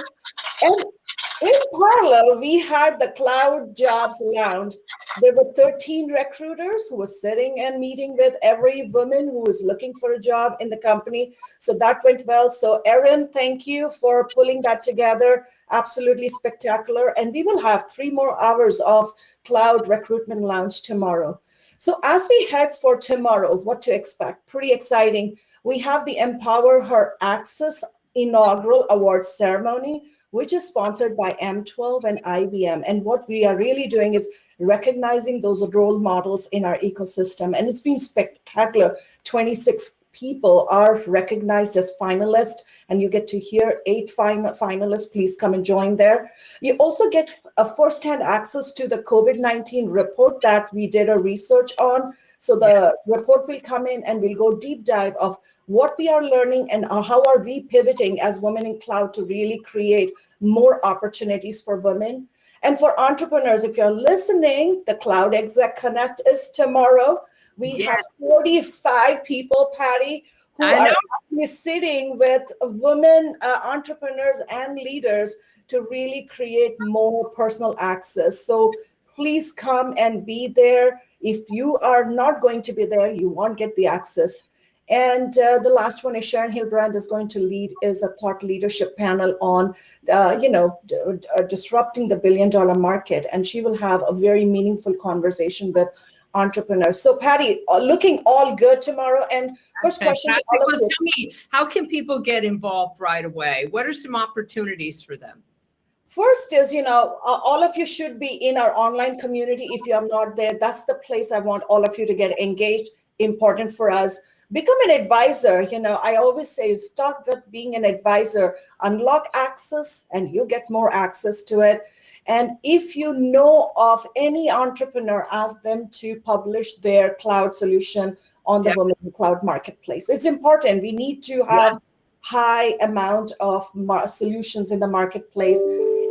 [SPEAKER 8] And in parallel, we had the Cloud Jobs Lounge. There were 13 recruiters who were sitting and meeting with every woman who was looking for a job in the company. So that went well. So Erin, thank you for pulling that together. Absolutely spectacular. And we will have 3 more hours of Cloud Recruitment Lounge tomorrow. So as we head for tomorrow, what to expect? Pretty exciting. We have the Empower Her Access Inaugural Awards Ceremony, which is sponsored by M12 and IBM. And what we are really doing is recognizing those role models in our ecosystem. And it's been spectacular. 26 people are recognized as finalists, and you get to hear 8 finalists. Please come and join there. You also get a firsthand access to the COVID-19 report that we did a research on. So the report will come in and we'll go deep dive of what we are learning and how are we pivoting as women in cloud to really create more opportunities for women. And for entrepreneurs, if you're listening, the Cloud Exec Connect is tomorrow. We have 45 people, Patty, who are actually sitting with women entrepreneurs and leaders to really create more personal access. So please come and be there. If you are not going to be there, you won't get the access. And the last one is Sharon Hilbrand is going to lead is a thought leadership panel on, disrupting the $1 billion market. And she will have a very meaningful conversation with entrepreneurs. So Patty, looking all good tomorrow. And first question to all of you.
[SPEAKER 1] Tell me, how can people get involved right away? What are some opportunities for them?
[SPEAKER 8] First is, all of you should be in our online community. If you are not there, that's the place I want all of you to get engaged. Important for us. Become an advisor. I always say, start with being an advisor, unlock access, and you get more access to it. And if you know of any entrepreneur, ask them to publish their cloud solution on the Women in Cloud Marketplace. It's important. We need to have high amount of solutions in the marketplace.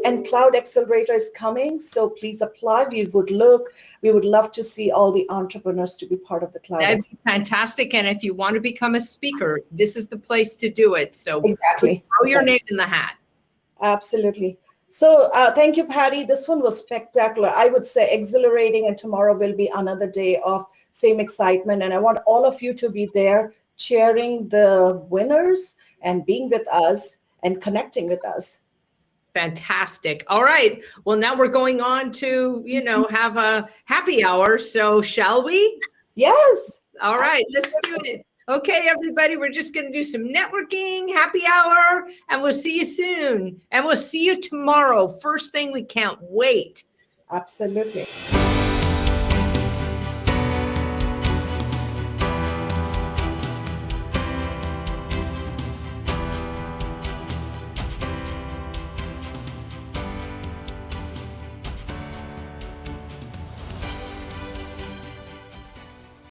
[SPEAKER 8] And Cloud Accelerator is coming, so please apply. We would love to see all the entrepreneurs to be part of the Cloud.
[SPEAKER 1] That's fantastic. And if you want to become a speaker, this is the place to do it. So
[SPEAKER 8] exactly,
[SPEAKER 1] throw your name in the hat.
[SPEAKER 8] Absolutely. So thank you, Patty. This one was spectacular. I would say exhilarating, and tomorrow will be another day of same excitement. And I want all of you to be there cheering the winners and being with us and connecting with us.
[SPEAKER 1] Fantastic. All right. Well, now we're going on to, have a happy hour. So shall we?
[SPEAKER 8] Yes.
[SPEAKER 1] All right. Let's do it. Okay, everybody, we're just going to do some networking, happy hour, and we'll see you soon. And we'll see you tomorrow. First thing, we can't wait.
[SPEAKER 8] Absolutely.